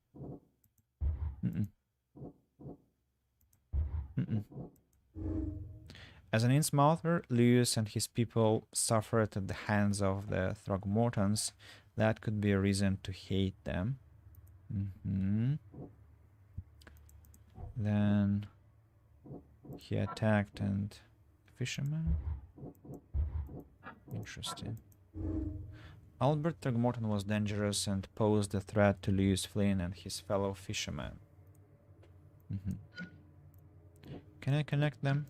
As an Innsmouther, Lewis and his people suffered at the hands of the Throgmortons. That could be a reason to hate them. Then he attacked and fisherman. Interesting. Albert Throgmorton was dangerous and posed a threat to Lewis Flynn and his fellow fishermen. Can I connect them?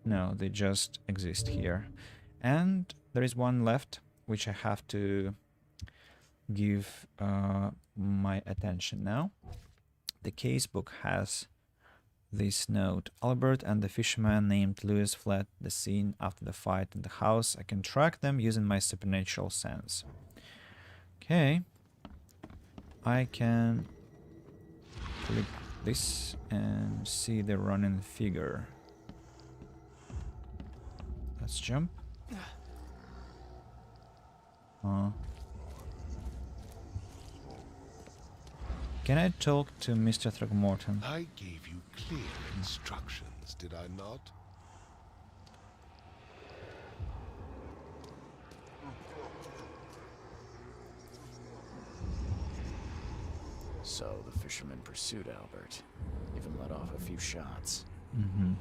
No, they just exist here. And there is one left, which I have to give my attention now. The casebook has this note. Albert and the fisherman named Lewis fled the scene after the fight in the house. I can track them using my supernatural sense. Okay. I can click this and see the running figure. Let's jump. Can I talk to Mr. Throgmorton? I gave you clear instructions, did I not? So the fisherman pursued Albert, even let off a few shots. Mm-hmm.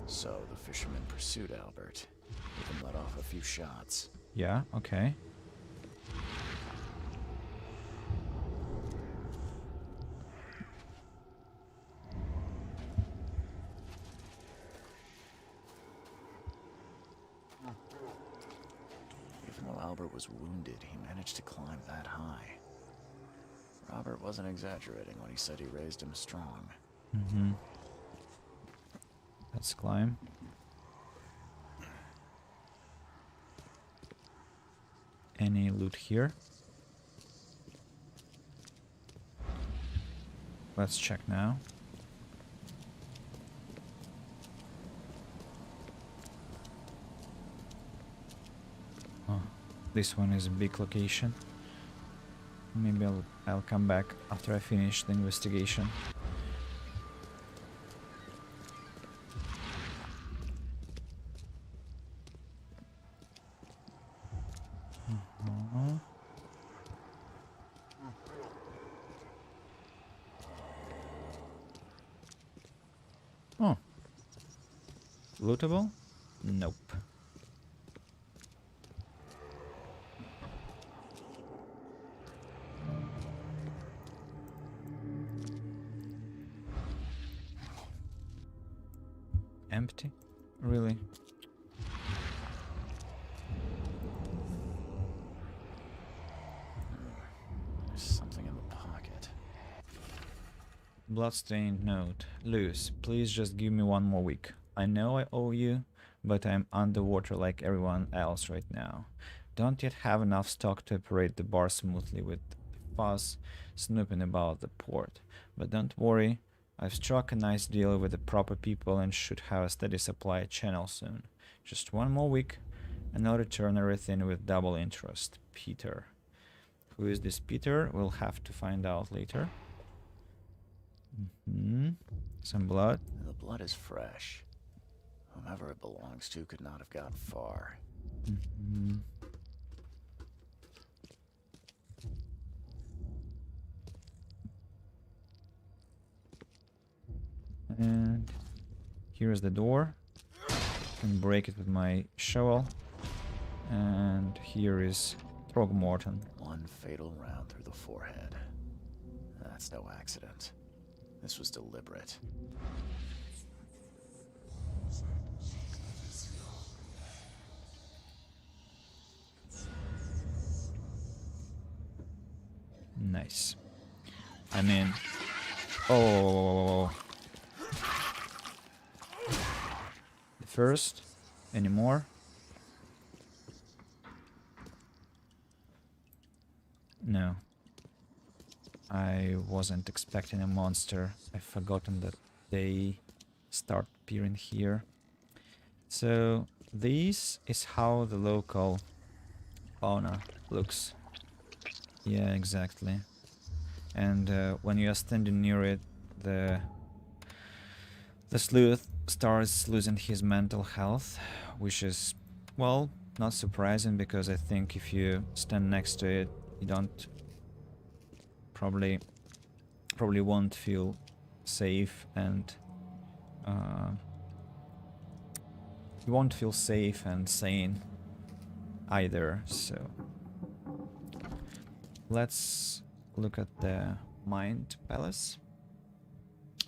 So the fisherman pursued Albert, even let off a few shots. Yeah, okay. Even though Albert was wounded, he managed to climb that high. Robert wasn't exaggerating when he said he raised him strong. Mm-hmm. Let's climb. Any loot here? Let's check now. Oh, this one is a big location. Maybe I'll come back after I finish the investigation. Oh. Lootable? Nope. Empty? Really? There's something in the pocket. Bloodstained note. Lewis, please just give me one more week. I know I owe you, but I'm underwater like everyone else right now. Don't yet have enough stock to operate the bar smoothly with Fuzz snooping about the port. But don't worry, I've struck a nice deal with the proper people and should have a steady supply channel soon. Just one more week, and I'll return everything with double interest. Peter. Who is this Peter? We'll have to find out later. Some blood. The blood is fresh. Whomever it belongs to could not have gotten far. And here's the door. Can break it with my shovel. And here is Throgmorton. One fatal round through the forehead. That's no accident. This was deliberate. Nice. I mean... Oh... The first? Any more? No. I wasn't expecting a monster. I've forgotten that they start appearing here. So this is how the local fauna looks. Yeah, exactly. And when you are standing near it, the sleuth starts losing his mental health, which is, well, not surprising, because I think if you stand next to it, you don't probably won't feel safe, and you won't feel safe and sane either. So let's look at the Mind Palace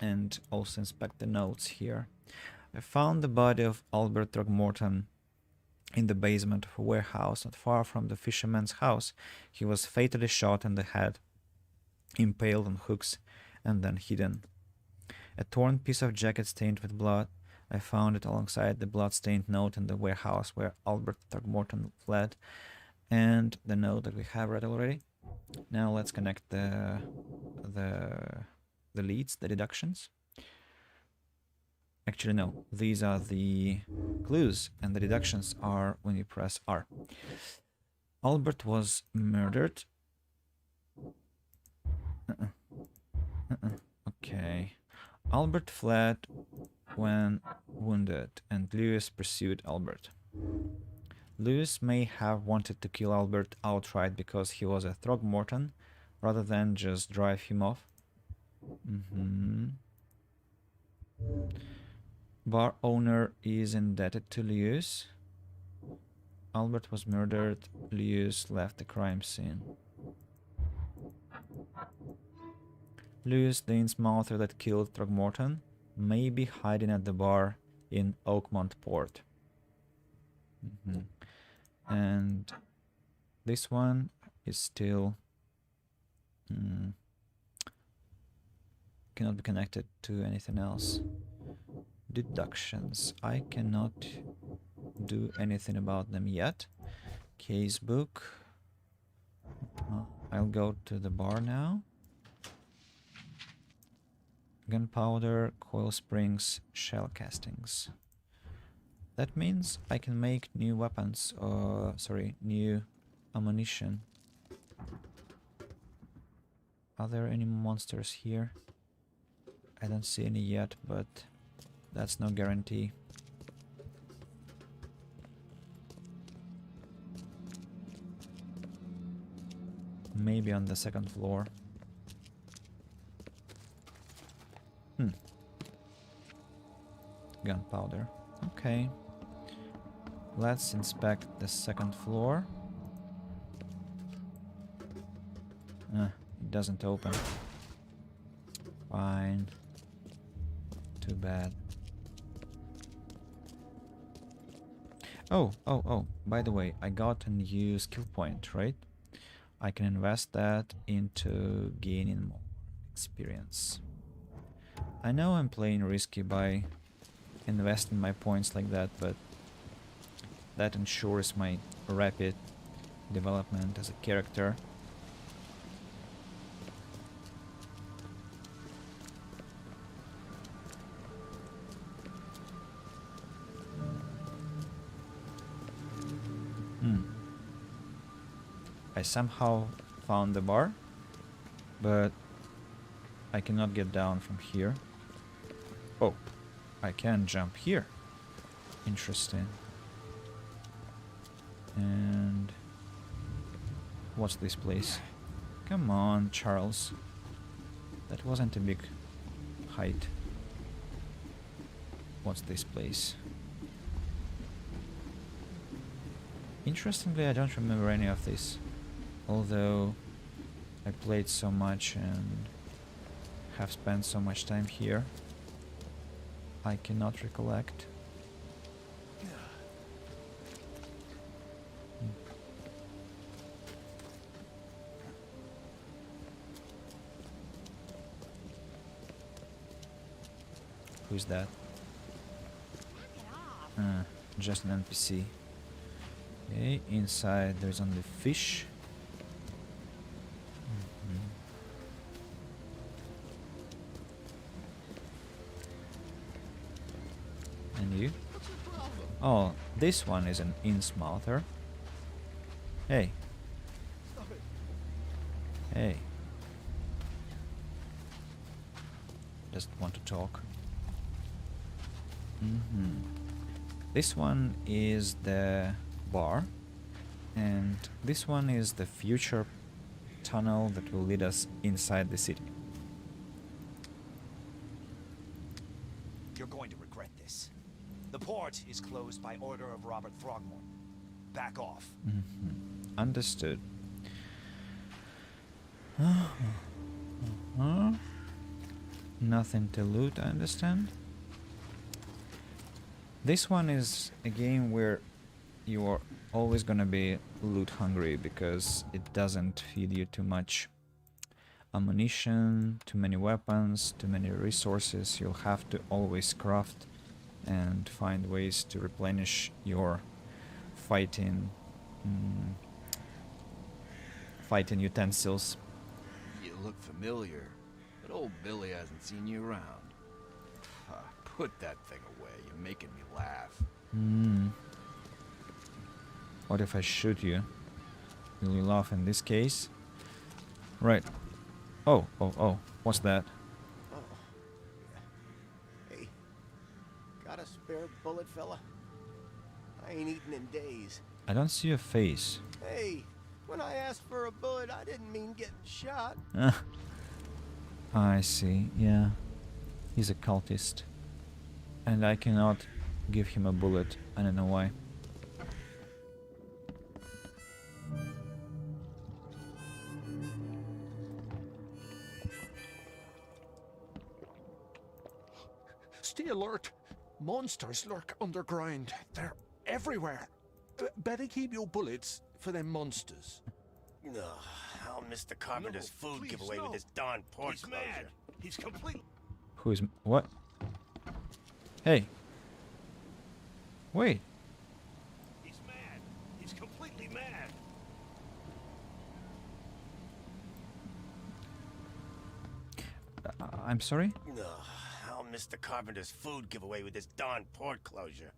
and also inspect the notes here. I found the body of Albert Throgmorton in the basement of a warehouse not far from the fisherman's house. He was fatally shot in the head, impaled on hooks, and then hidden. A torn piece of jacket stained with blood. I found it alongside the blood-stained note in the warehouse where Albert Throgmorton fled, and the note that we have read already. Now let's connect the leads, the deductions. Actually, no. These are the clues, and the deductions are when you press R. Albert was murdered. Okay. Albert fled when wounded, and Lewis pursued Albert. Lewis may have wanted to kill Albert outright because he was a Throgmorton, rather than just drive him off. Bar owner is indebted to Lewis. Albert was murdered. Lewis left the crime scene. Lewis, the Innsmouther that killed Throgmorton, may be hiding at the bar in Oakmont Port. And this one is still cannot be connected to anything else. Deductions. I cannot do anything about them yet. Casebook. I'll go to the bar now. Gunpowder, coil springs, shell castings. That means I can make new weapons, new ammunition. Are there any monsters here? I don't see any yet, but that's no guarantee. Maybe on the second floor. Gunpowder. Okay. Let's inspect the second floor. It doesn't open. Fine. Too bad. Oh, by the way, I got a new skill point, right? I can invest that into gaining more experience. I know I'm playing risky by investing my points like that, but that ensures my rapid development as a character. I somehow found the bar, but I cannot get down from here. Oh, I can jump here. Interesting. And what's this place? Come on, Charles. That wasn't a big height. What's this place? Interestingly, I don't remember any of this. Although I played so much and have spent so much time here, I cannot recollect. Who's that? Just an NPC. Okay, inside there's only fish. And you? Oh, this one is an Innsmouther. Hey. Hey. Doesn't want to talk. This one is the bar, and this one is the future tunnel that will lead us inside the city. You're going to regret this. The port is closed by order of Robert Throgmorton. Back off. Understood. Nothing to loot, I understand. This one is a game where you are always gonna be loot hungry because it doesn't feed you too much ammunition, too many weapons, too many resources. You'll have to always craft and find ways to replenish your fighting utensils. You look familiar, but old Billy hasn't seen you around. Put that thing away. You're making me laugh. What if I shoot you? Will you laugh in this case? Right. Oh. What's that? Oh. Hey, got a spare bullet, fella? I ain't eaten in days. I don't see your face. Hey, when I asked for a bullet, I didn't mean getting shot. I see, yeah. He's a cultist. And I cannot give him a bullet. I don't know why. Stay alert. Monsters lurk underground. They're everywhere. Better keep your bullets for them monsters. Ugh, I'll miss the carpenter's food giveaway with this darn port He's closure. mad. He's complete. Who is... what? Hey. Wait. He's mad. He's completely mad. I'm sorry? Ugh, I'll miss the carpenter's food giveaway with this darn port closure.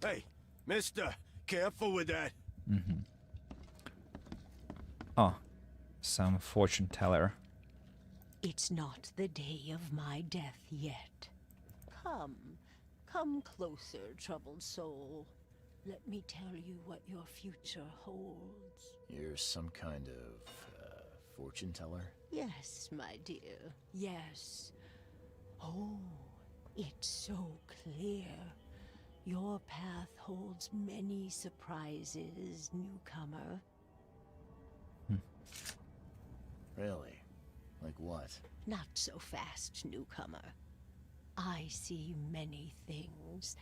Hey, mister, careful with that. Oh. Some fortune teller. It's not the day of my death yet. Come closer, troubled soul. Let me tell you what your future holds. You're some kind of fortune teller? Yes, my dear, yes. Oh, it's so clear. Your path holds many surprises, newcomer. Really? Like what? Not so fast, newcomer. I see many things.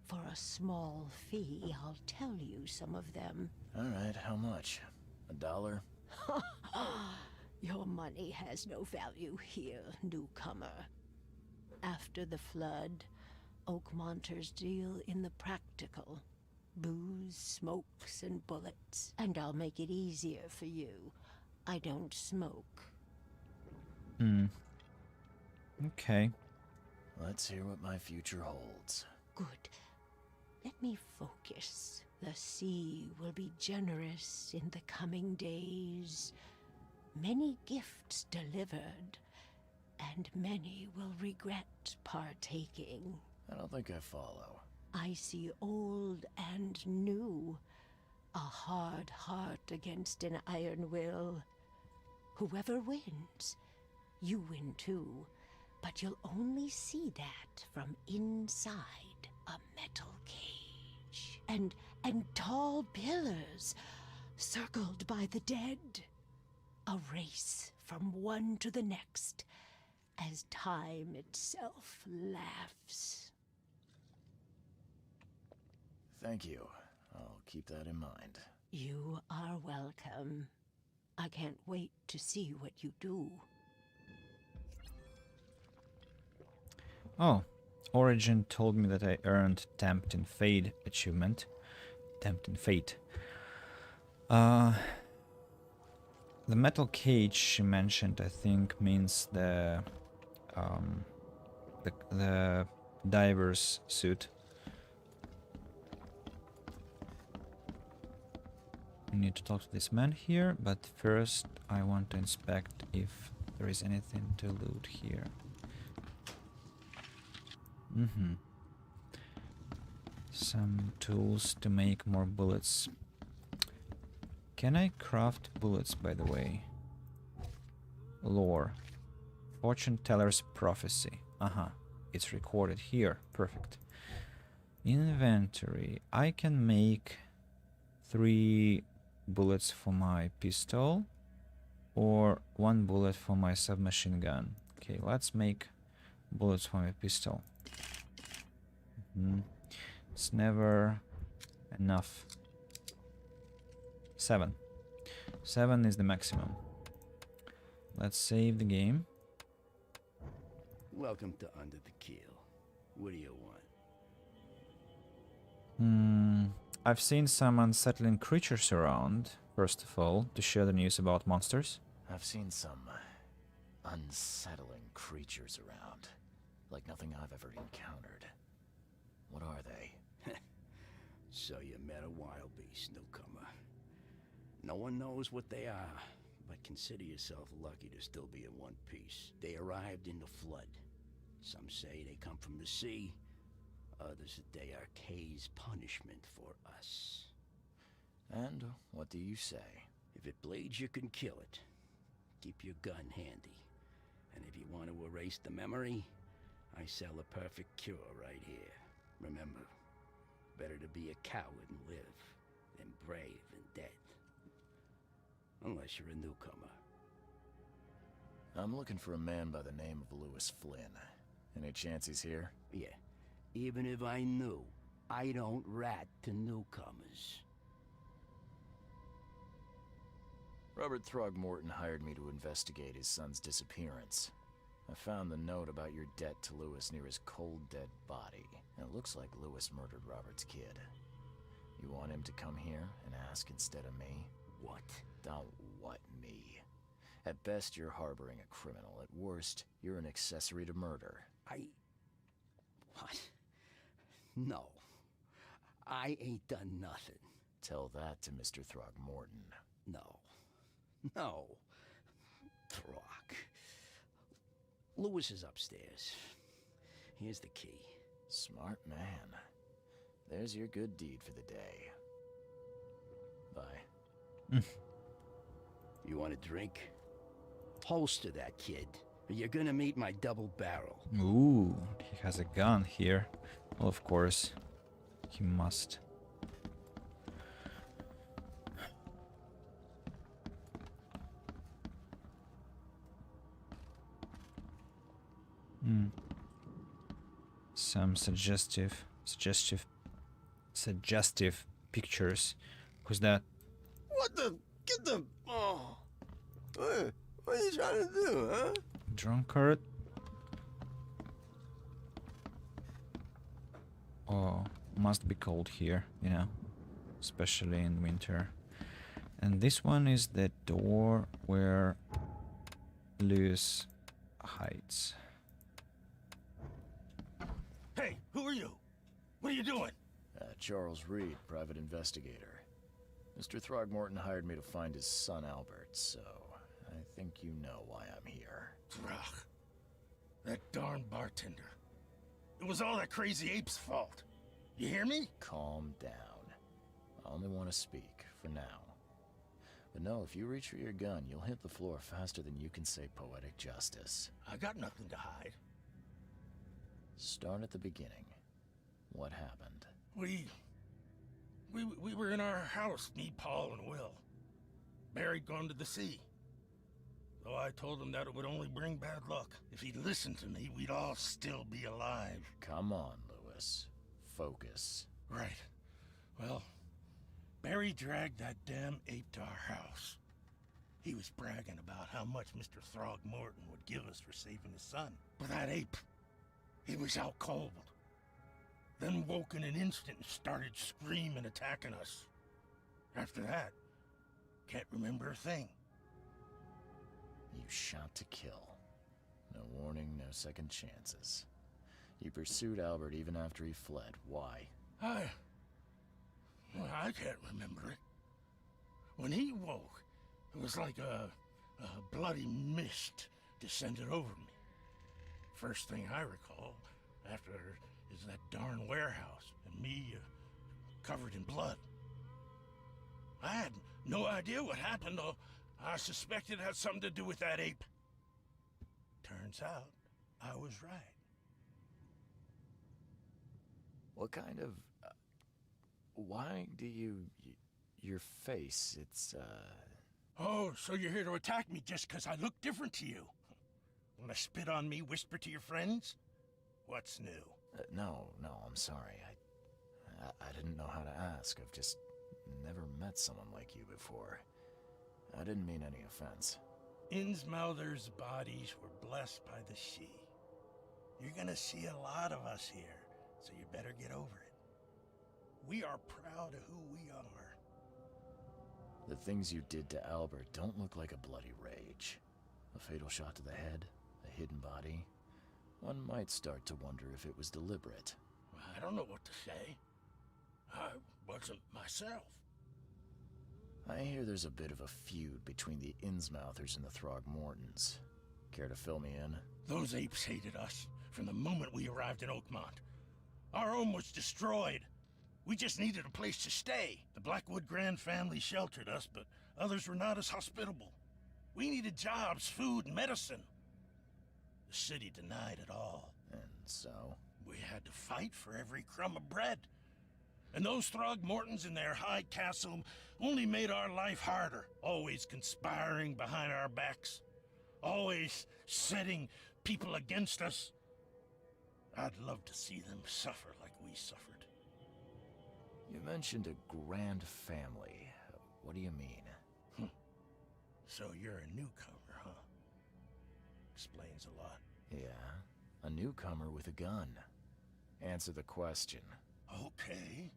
For a small fee, I'll tell you some of them. All right, how much? $1? Your money has no value here, newcomer. After the flood, Oakmonters deal in the practical. Booze, smokes, and bullets. And I'll make it easier for you. I don't smoke. Okay. Let's hear what my future holds. Good. Let me focus. The sea will be generous in the coming days. Many gifts delivered, and many will regret partaking. I don't think I follow. I see old and new. A hard heart against an iron will. Whoever wins, you win too. But you'll only see that from inside a metal cage. And tall pillars, circled by the dead. A race from one to the next, as time itself laughs. Thank you. I'll keep that in mind. You are welcome. I can't wait to see what you do. Oh, Origin told me that I earned Tempting Fate achievement. Tempting Fate. The metal cage she mentioned, I think, means the diver's suit. I need to talk to this man here, but first I want to inspect if there is anything to loot here. Some tools to make more bullets. Can I craft bullets, by the way? Lore. Fortune teller's prophecy. It's recorded here. Perfect. Inventory. I can make 3 bullets for my pistol or 1 bullet for my submachine gun. Okay, let's make bullets for my pistol. It's never enough. 7. 7 is the maximum. Let's save the game. Welcome to Under the Keel. What do you want? I've seen some unsettling creatures around, first of all, to share the news about monsters. I've seen some unsettling creatures around. Like nothing I've ever encountered. What are they? So you met a wild beast, newcomer. No one knows what they are, but consider yourself lucky to still be in one piece. They arrived in the flood. Some say they come from the sea. Others that they are Kay's punishment for us. And what do you say? If it bleeds, you can kill it. Keep your gun handy. And if you want to erase the memory, I sell a perfect cure right here. Remember, better to be a coward and live than brave and dead. Unless you're a newcomer. I'm looking for a man by the name of Lewis Flynn. Any chance he's here? Yeah. Even if I knew, I don't rat to newcomers. Robert Throgmorton hired me to investigate his son's disappearance. I found the note about your debt to Lewis near his cold, dead body. And it looks like Lewis murdered Robert's kid. You want him to come here and ask instead of me? What? Don't what me. At best, you're harboring a criminal. At worst, you're an accessory to murder. What? No. I ain't done nothing. Tell that to Mr. Throgmorton. No. No. Throg. Lewis is upstairs. Here's the key. Smart man. There's your good deed for the day. Bye. You want a drink? Holster that, kid. Or you're gonna meet my double barrel. Ooh, he has a gun here. Well, of course, he must. Some suggestive pictures. Who's that? What the? Get the... Oh. What are you trying to do, huh? Drunkard? Oh, must be cold here, you know, especially in winter. And this one is the door where Lewis hides. Hey, who are you? What are you doing? Charles Reed, private investigator. Mr. Throgmorton hired me to find his son Albert, so I think you know why I'm here. Throg. That darn bartender. It was all that crazy ape's fault. You hear me? Calm down. I only want to speak, for now. But no, if you reach for your gun, you'll hit the floor faster than you can say poetic justice. I got nothing to hide. Start at the beginning. What happened? We were in our house, me, Paul, and Will. Barry'd gone to the sea. Though I told him that it would only bring bad luck. If he'd listened to me, we'd all still be alive. Come on, Lewis. Focus. Right. Well, Barry dragged that damn ape to our house. He was bragging about how much Mr. Throgmorton would give us for saving his son. But that ape, he was out cold. Then woke in an instant and started screaming, attacking us. After that, can't remember a thing. You shot to kill. No warning, no second chances. You pursued Albert even after he fled. Why? I can't remember it. When he woke, it was like a bloody mist descended over me. First thing I recall after is that darn warehouse and me covered in blood. I had no idea what happened, though. I suspected it had something to do with that ape. Turns out, I was right. What kind of... why do you... your face, it's, Oh, so you're here to attack me just because I look different to you? Want to spit on me, whisper to your friends? What's new? No, I'm sorry. I didn't know how to ask. I've just never met someone like you before. I didn't mean any offense. Innsmouther's bodies were blessed by the sea. You're gonna see a lot of us here, so you better get over it. We are proud of who we are. The things you did to Albert don't look like a bloody rage. A fatal shot to the head, a hidden body. One might start to wonder if it was deliberate. I don't know what to say. I wasn't myself. I hear there's a bit of a feud between the Innsmouthers and the Throgmortons. Care to fill me in? Those apes hated us from the moment we arrived in Oakmont. Our home was destroyed. We just needed a place to stay. The Blackwood Grand family sheltered us, but others were not as hospitable. We needed jobs, food, and medicine. The city denied it all. And so? We had to fight for every crumb of bread. And those Throgmortons in their high castle only made our life harder, always conspiring behind our backs, always setting people against us. I'd love to see them suffer like we suffered. You mentioned a grand family. What do you mean? So you're a newcomer, huh? Explains a lot. Yeah, a newcomer with a gun. Answer the question. Okay.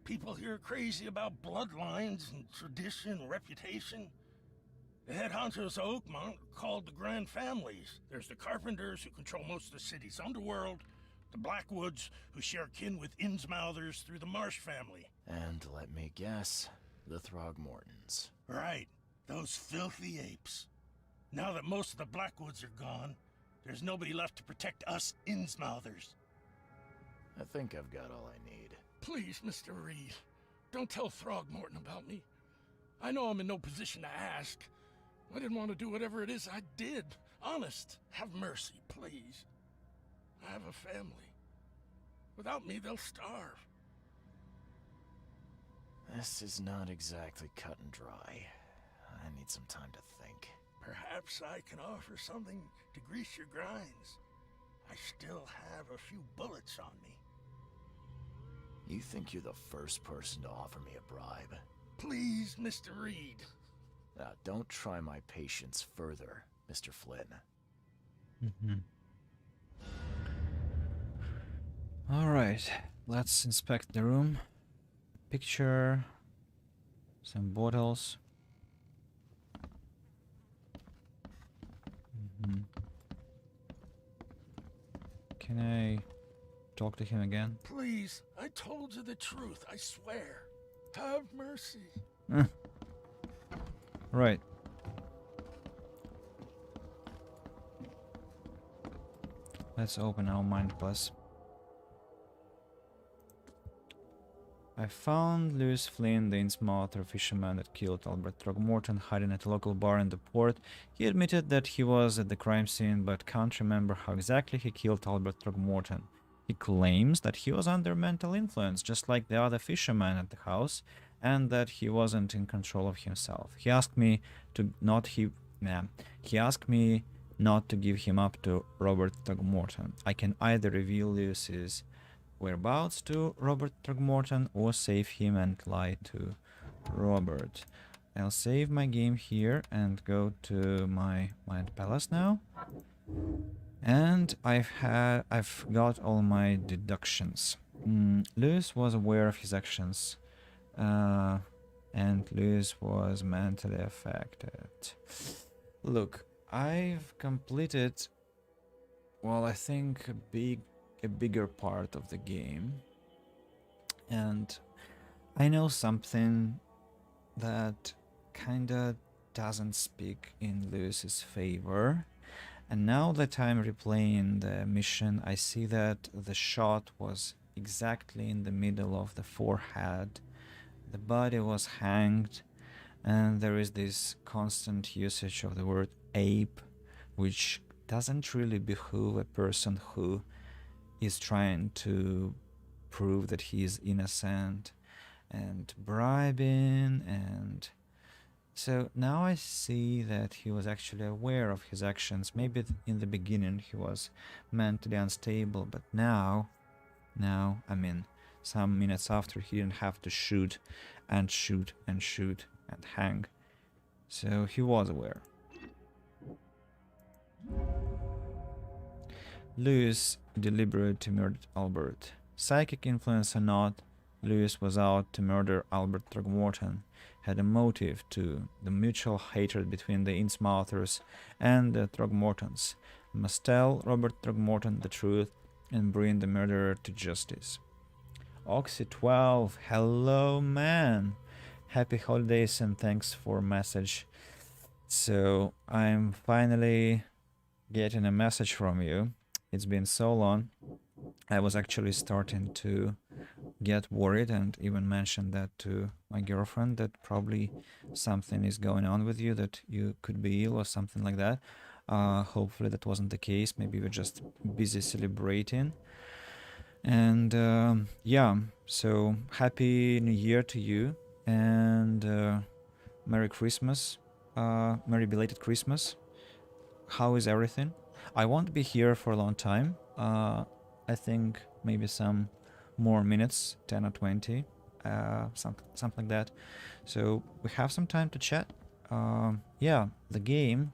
People here are crazy about bloodlines and tradition and reputation. The head honchos of Oakmont are called the Grand Families. There's the Carpenters, who control most of the city's underworld, the Blackwoods, who share kin with Innsmouthers through the Marsh family. And let me guess, the Throgmortons. Right, those filthy apes. Now that most of the Blackwoods are gone, there's nobody left to protect us Innsmouthers. I think I've got all I need. Please, Mr. Reed, don't tell Throgmorton about me. I know I'm in no position to ask. I didn't want to do whatever it is I did. Honest, have mercy, please. I have a family. Without me, they'll starve. This is not exactly cut and dry. I need some time to think. Perhaps I can offer something to grease your grinds. I still have a few bullets on me. You think you're the first person to offer me a bribe? Please, Mr. Reed. Don't try my patience further, Mr. Flynn. Alright, let's inspect the room. Picture, some bottles. Can I talk to him again? Please, I told you the truth, I swear. Have mercy. Right. Let's open our mind plus. I found Lewis Flynn, the Innsmouther fisherman that killed Albert Throgmorton, hiding at a local bar in the port. He admitted that he was at the crime scene, but can't remember how exactly he killed Albert Throgmorton. He claims that he was under mental influence, just like the other fisherman at the house, and that he wasn't in control of himself. He asked me not to give him up to Robert Throgmorton. I can either reveal Lewis's whereabouts to Robert Throgmorton or save him and lie to Robert. I'll save my game here and go to my Mind Palace now. And I've got all my deductions. Lewis was aware of his actions, and Lewis was mentally affected. Look, I've completed, well, I think a bigger part of the game, and I know something that kinda doesn't speak in Lewis's favor. And now that I'm replaying the mission, I see that the shot was exactly in the middle of the forehead. The body was hanged, and there is this constant usage of the word ape, which doesn't really behoove a person who is trying to prove that he is innocent, and bribing, and so now I see that he was actually aware of his actions. Maybe in the beginning he was mentally unstable, but now, I mean, some minutes after, he didn't have to shoot and shoot and shoot and hang. So he was aware. Lewis deliberate to murder Albert. Psychic influence or not, Lewis was out to murder Albert Throgmorton. Had a motive to the mutual hatred between the Innsmouthers and the Throgmortons. Must tell Robert Throgmorton the truth and bring the murderer to justice. Oxy12, hello man. Happy holidays and thanks for message. So I'm finally getting a message from you. It's been so long. I was actually starting to get worried and even mentioned that to my girlfriend, that probably something is going on with you, that you could be ill or something like that. Hopefully that wasn't the case. Maybe you're just busy celebrating. And yeah, so happy New Year to you, and Merry Christmas, Merry belated Christmas. How is everything? I won't be here for a long time. I think maybe some more minutes, 10 or 20, something like that. So we have some time to chat. Yeah, the game.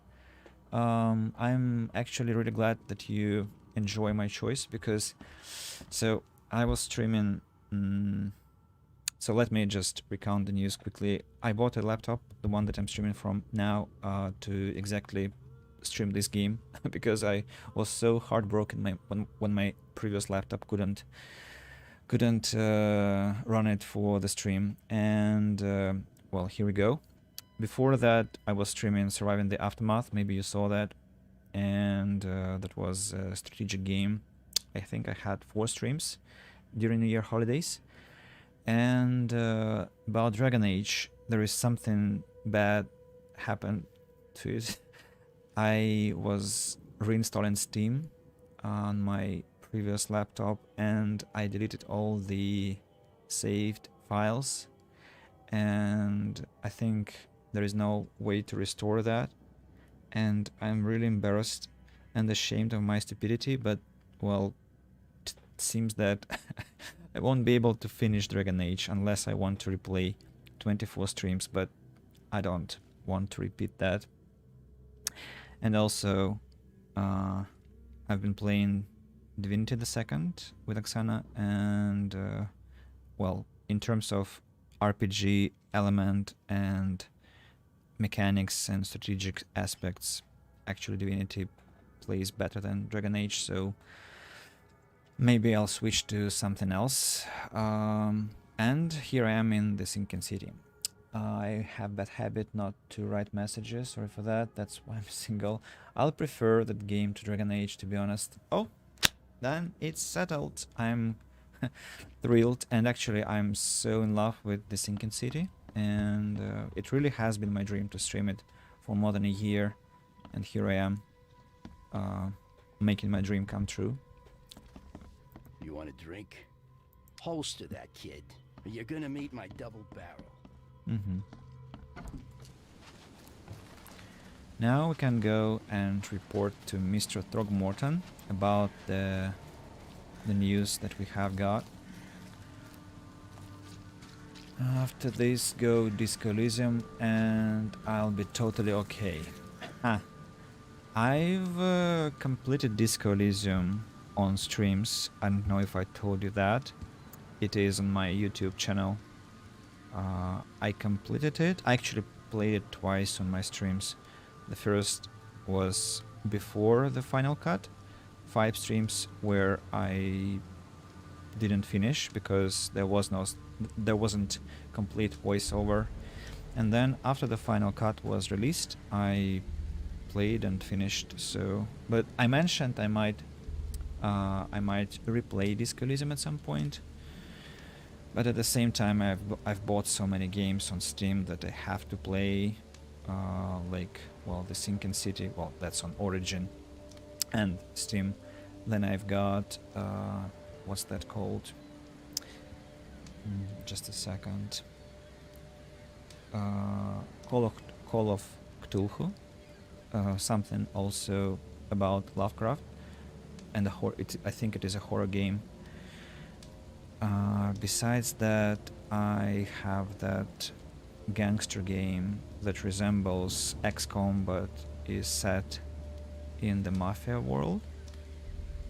I'm actually really glad that you enjoy my choice, because so I was streaming. So let me just recount the news quickly. I bought a laptop, the one that I'm streaming from now, to exactly stream this game because I was so heartbroken when my previous laptop couldn't run it for the stream. And well, here we go. Before that, I was streaming Surviving the Aftermath. Maybe you saw that, and that was a strategic game. I think I had 4 streams during New Year holidays. And about Dragon Age, there is something bad happened to it. I was reinstalling Steam on my previous laptop, and I deleted all the saved files, and I think there is no way to restore that, and I'm really embarrassed and ashamed of my stupidity, but well, it seems that I won't be able to finish Dragon Age unless I want to replay 24 streams, but I don't want to repeat that. And also, I've been playing Divinity the Second with Oksana, and well, in terms of RPG element and mechanics and strategic aspects, actually Divinity plays better than Dragon Age, so maybe I'll switch to something else. And here I am in the Sinking City. I have that habit not to write messages, sorry for that, that's why I'm single. I'll prefer that game to Dragon Age, to be honest. Oh, then it's settled. I'm thrilled, and actually I'm so in love with the Sinking City, and it really has been my dream to stream it for more than a year, and here I am, making my dream come true. You want a drink? Holster that, kid, or you're gonna meet my double barrel. Now we can go and report to Mr. Throgmorton about the news that we have got. After this, go Disco Elysium and I'll be totally okay. I've completed Disco Elysium on streams. I don't know if I told you that. It is on my YouTube channel. I completed it. I actually played it twice on my streams. The first was before the final cut, 5 streams where I didn't finish because there wasn't complete voiceover, and then after the final cut was released, I played and finished. So, but I mentioned I might replay Disco Elysium at some point. But at the same time, I've bought so many games on Steam that I have to play, like, well, the Sinking City, well, that's on Origin and Steam. Then I've got, what's that called? Just a second. Call of Cthulhu, something also about Lovecraft, and I think it is a horror game. Besides that, I have that gangster game that resembles XCOM but is set in the Mafia world.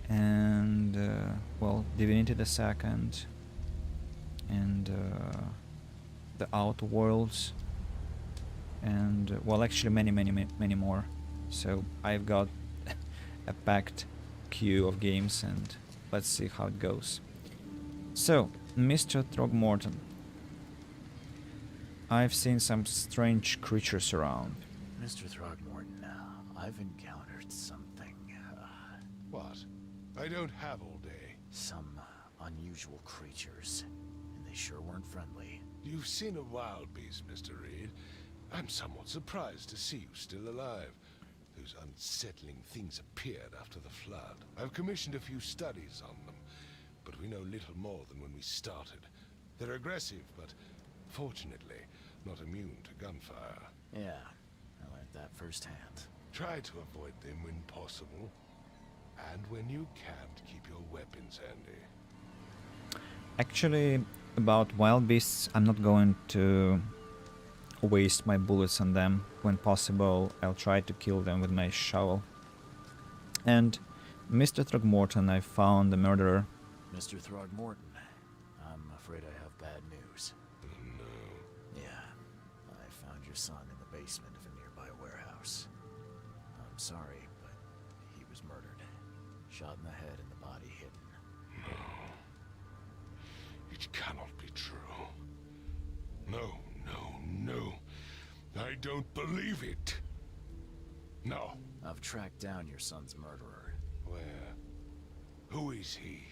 And, well, Divinity the Second, and the Outer Worlds, and, well, actually many more. So I've got a packed queue of games, and let's see how it goes. So, Mr. Throgmorton, I've seen some strange creatures around. Mr. Throgmorton, I've encountered something. What? I don't have all day. Some unusual creatures, and they sure weren't friendly. You've seen a wild beast, Mr. Reed. I'm somewhat surprised to see you still alive. Those unsettling things appeared after the flood. I've commissioned a few studies on them, but we know little more than when we started. They're aggressive, but fortunately not immune to gunfire. Yeah, I learned that firsthand. Try to avoid them when possible, and when you can't, keep your weapons handy. Actually, about wild beasts, I'm not going to waste my bullets on them. When possible, I'll try to kill them with my shovel. And Mr. Throgmorton, I found the murderer. Mr. Throgmorton, I'm afraid I have bad news. No. Yeah, I found your son in the basement of a nearby warehouse. I'm sorry, but he was murdered. Shot in the head and the body hidden. No. It cannot be true. No, no, no. I don't believe it. No. I've tracked down your son's murderer. Where? Who is he?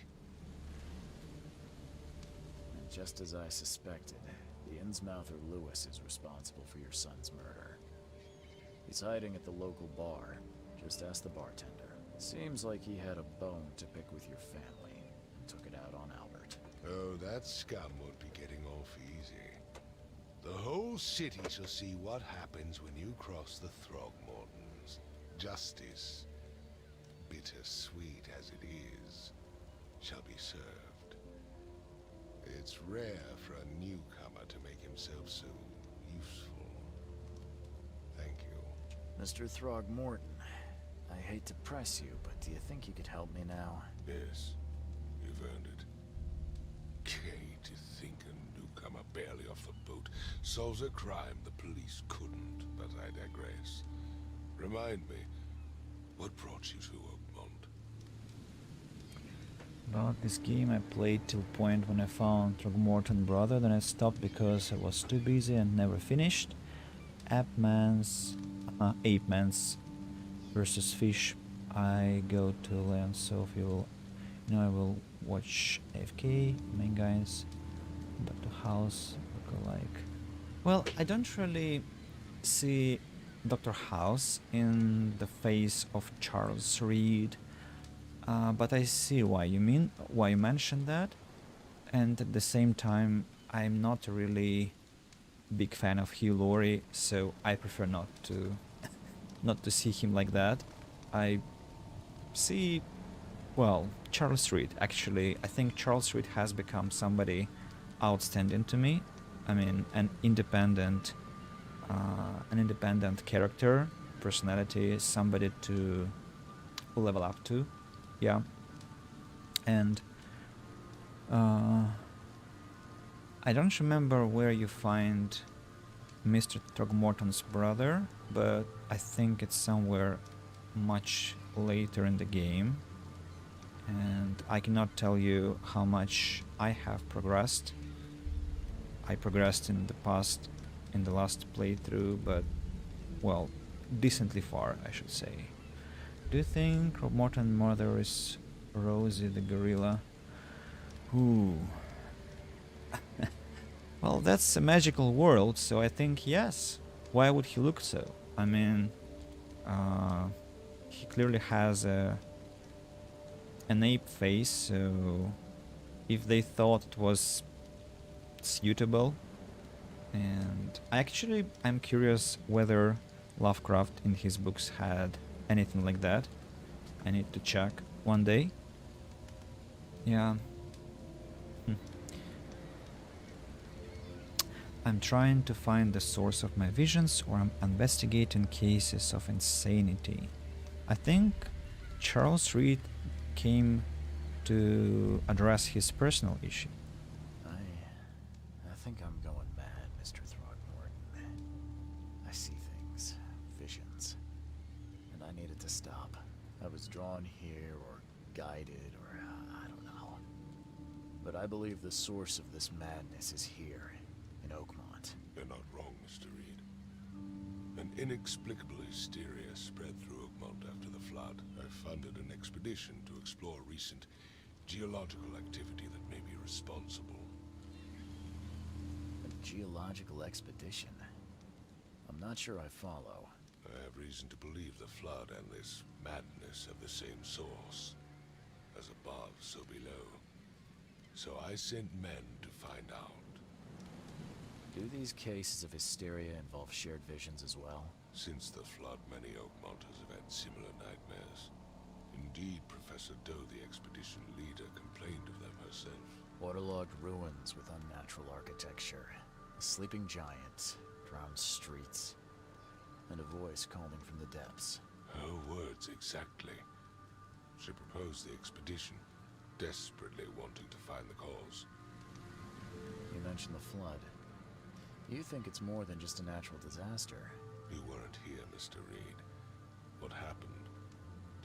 And just as I suspected, the Innsmouther Lewis is responsible for your son's murder. He's hiding at the local bar. Just ask the bartender. Seems like he had a bone to pick with your family and took it out on Albert. Oh, that scum won't be getting off easy. The whole city shall see what happens when you cross the Throgmortons. Justice, bittersweet as it is, shall be served. It's rare for a newcomer to make himself so useful. Thank you. Mr. Throgmorton, I hate to press you, but do you think you could help me now? Yes, you've earned it. Kay, to think a newcomer barely off the boat solves a crime the police couldn't, but I digress. Remind me, what brought you to Oakmont? About this game, I played till point when I found Throgmorton brother, then I stopped because I was too busy and never finished. Ape Man's versus Fish. I go to land, so if you will, I will watch AFK, main guys, back to house, look alike. Well, I don't really see Dr. House in the face of Charles Reed, but I see why you mentioned that, and at the same time, I'm not really big fan of Hugh Laurie, so I prefer not to see him like that. I see, well, Charles Reed. Actually, I think Charles Reed has become somebody outstanding to me. I mean, an independent character, personality, somebody to level up to, yeah. And I don't remember where you find Mr. Throgmorton's brother, but I think it's somewhere much later in the game, and I cannot tell you how much I have progressed. I progressed in the last playthrough, but, well, decently far, I should say. Do you think Throgmorton's mother is Rosie the gorilla? Ooh. Well, that's a magical world, so I think yes. Why would he look so? I mean, he clearly has an ape face, so if they thought it was suitable. And I'm curious whether Lovecraft in his books had anything like that. I need to check one day. Yeah. I'm trying to find the source of my visions, or I'm investigating cases of insanity. I think Charles Reed came to address his personal issue. I think I'm going mad, Mr. Throgmorton. I see things, visions, and I needed to stop. I was was drawn here or guided or I don't know. But I believe the source of this madness is here, in Oakmont. You're not wrong, Mr. Reed. An inexplicable hysteria spread through Oakmont after the flood. I funded an expedition to explore recent geological activity that may be responsible. A geological expedition? I'm not sure I follow. I have reason to believe the flood and this madness have the same source. As above, so below. So I sent men to find out. Do these cases of hysteria involve shared visions as well? Since the flood, many Oakmonters have had similar nightmares. Indeed, Professor Doe, the expedition leader, complained of them herself. Waterlogged ruins with unnatural architecture, a sleeping giant, drowned streets, and a voice calling from the depths. Her words exactly. She proposed the expedition, desperately wanting to find the cause. You mentioned the flood. You think it's more than just a natural disaster? You weren't here, Mr. Reed. What happened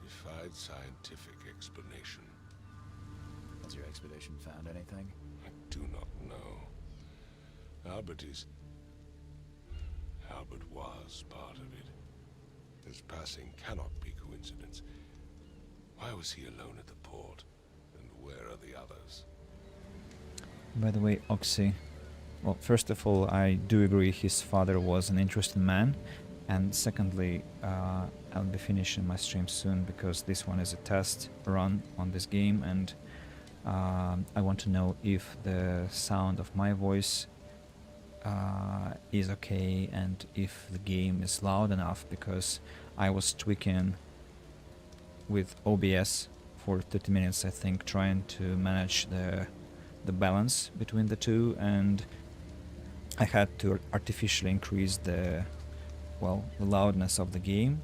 defied scientific explanation. Has your expedition found anything? I do not know. Albert was part of it. His passing cannot be coincidence. Why was he alone at the port? And where are the others? By the way, Oxy, well, first of all, I do agree his father was an interesting man. And secondly, I'll be finishing my stream soon because this one is a test run on this game, and I want to know if the sound of my voice is okay and if the game is loud enough, because I was tweaking with OBS for 30 minutes, I think, trying to manage the balance between the two, and I had to artificially increase the loudness of the game,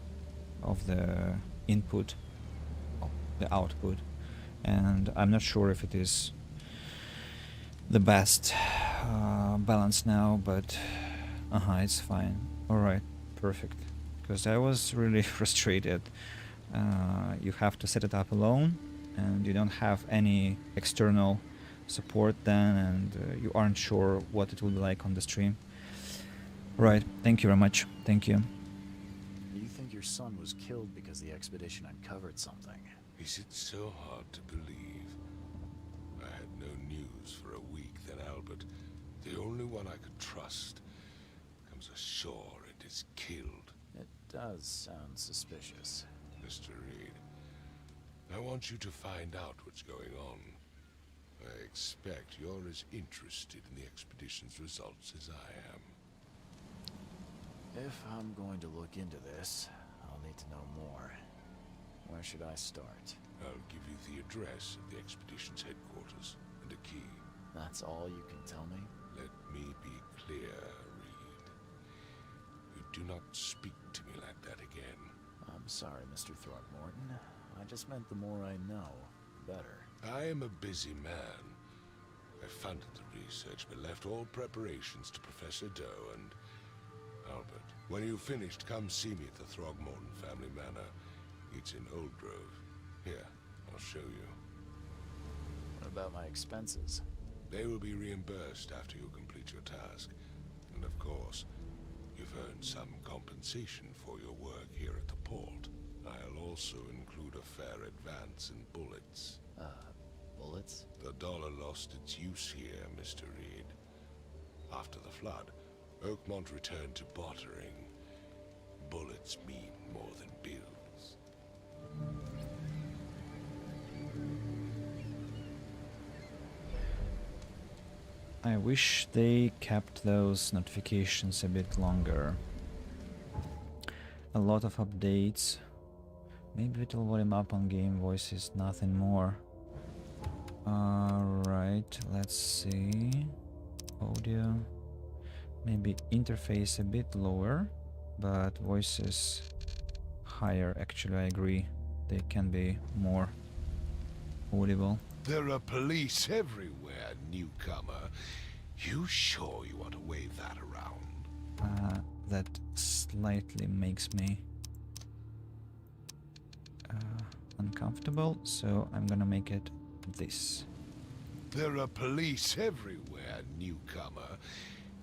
of the input, of the output, and I'm not sure if it is the best balance now, but it's fine. Alright, perfect. Because I was really frustrated. You have to set it up alone, and you don't have any external support then, and you aren't sure what it will be like on the stream. Right, thank you very much. Thank you. Do you think your son was killed because the expedition uncovered something? Is it so hard to believe? I had no news for a week, then Albert, the only one I could trust, comes ashore and is killed. It does sound suspicious. Mr. Reed, I want you to find out what's going on. I expect you're as interested in the expedition's results as I am. If I'm going to look into this, I'll need to know more. Where should I start? I'll give you the address of the expedition's headquarters and a key. That's all you can tell me? Let me be clear, Reed. You do not speak to me like that again. I'm sorry, Mr. Throckmorton. I just meant the more I know, the better. I am a busy man. I funded the research, but left all preparations to Professor Doe and Albert. When you've finished, come see me at the Throgmorton family manor. It's in Old Grove. Here, I'll show you. What about my expenses? They will be reimbursed after you complete your task. And of course, you've earned some compensation for your work here at the port. I'll also include a fair advance in bullets. Bullets? The dollar lost its use here, Mr. Reed. After the flood, Oakmont returned to bartering. Bullets mean more than bills. I wish they kept those notifications a bit longer. A lot of updates. Maybe it'll volume up on game voices, nothing more. Alright, let's see. Audio. Maybe interface a bit lower, but voices higher. Actually, I agree. They can be more audible. There are police everywhere, newcomer. You sure you want to wave that around? That slightly makes me uncomfortable, so I'm gonna make it this. There are police everywhere, newcomer.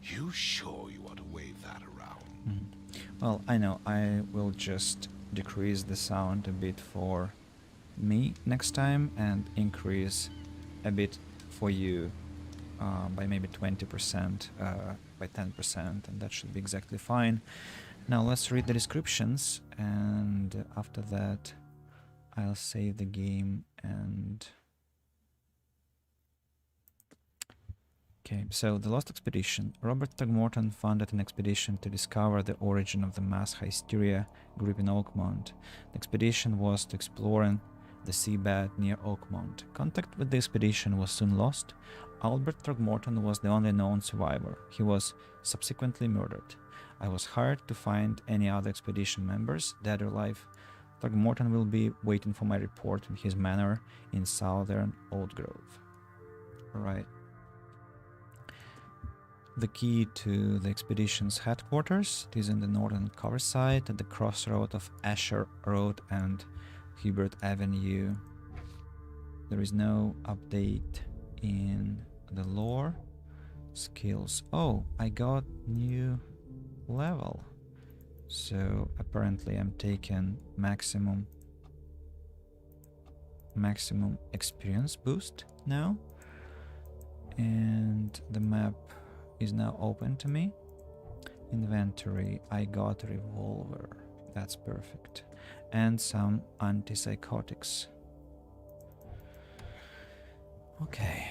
You sure you want to wave that around? Well, I know, I will just decrease the sound a bit for me next time and increase a bit for you by maybe 20%, by 10%, and that should be exactly fine. Now let's read the descriptions, and after that I'll save the game. And okay, so the Lost Expedition. Robert Throgmorton founded an expedition to discover the origin of the mass hysteria group in Oakmont. The expedition was to explore the seabed near Oakmont. Contact with the expedition was soon lost. Albert Throgmorton was the only known survivor. He was subsequently murdered. I was hired to find any other expedition members, dead or alive. Throgmorton will be waiting for my report in his manor in southern Old Grove. Right. The key to the expedition's headquarters is in the northern cover site at the crossroad of Asher Road and Hubert Avenue. There is no update in the lore. Skills. Oh, I got new level. So apparently I'm taking maximum experience boost now. And the map is now open to me. Inventory. I got a revolver. That's perfect. And some antipsychotics. Okay.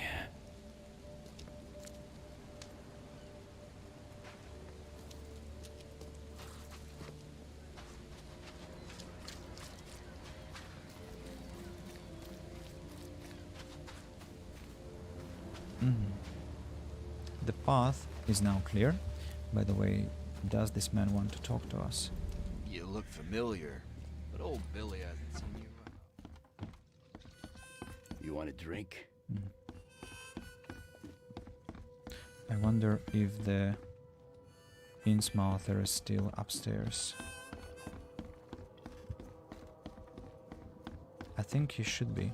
The path is now clear. By the way, does this man want to talk to us? You look familiar, but old Billy hasn't seen you. You want a drink? I wonder if the Innsmouther is still upstairs. I think he should be.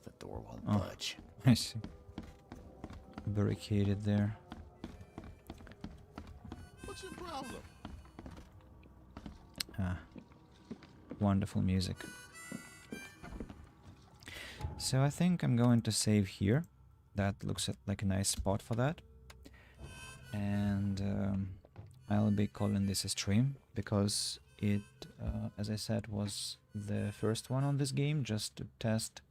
The door won't budge. I see. Barricaded there. What's your problem? Ah, wonderful music. So I think I'm going to save here. That looks like a nice spot for that. And I'll be calling this a stream because it, as I said, was the first one on this game, just to test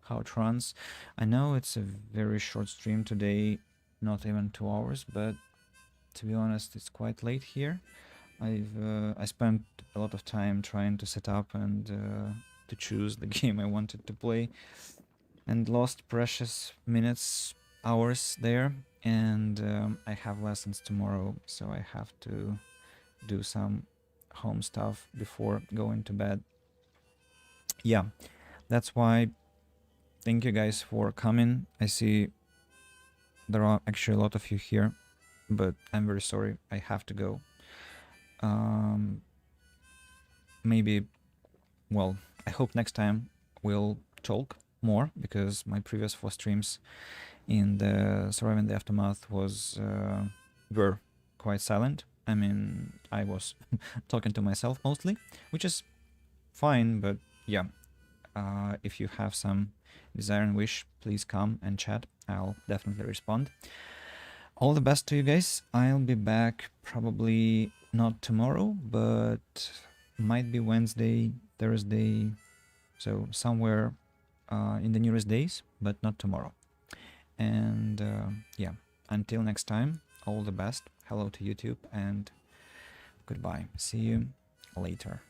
how it runs. I know it's a very short stream today, not even 2 hours, but to be honest, it's quite late here. I spent a lot of time trying to set up and to choose the game I wanted to play, and lost precious minutes, hours there. And I have lessons tomorrow, so I have to do some home stuff before going to bed. Yeah, that's why. Thank you guys for coming. I see there are actually a lot of you here, but I'm very sorry, I have to go. Maybe, well, I hope next time we'll talk more, because my previous 4 streams in the Surviving the Aftermath were quite silent. I mean, I was talking to myself mostly, which is fine, but yeah, if you have some desire and wish, please come and chat. I'll definitely respond. All the best to you guys. I'll be back probably not tomorrow, but might be Wednesday, Thursday, so somewhere in the nearest days, but not tomorrow. And yeah, until next time, all the best. Hello to YouTube and goodbye. See you later.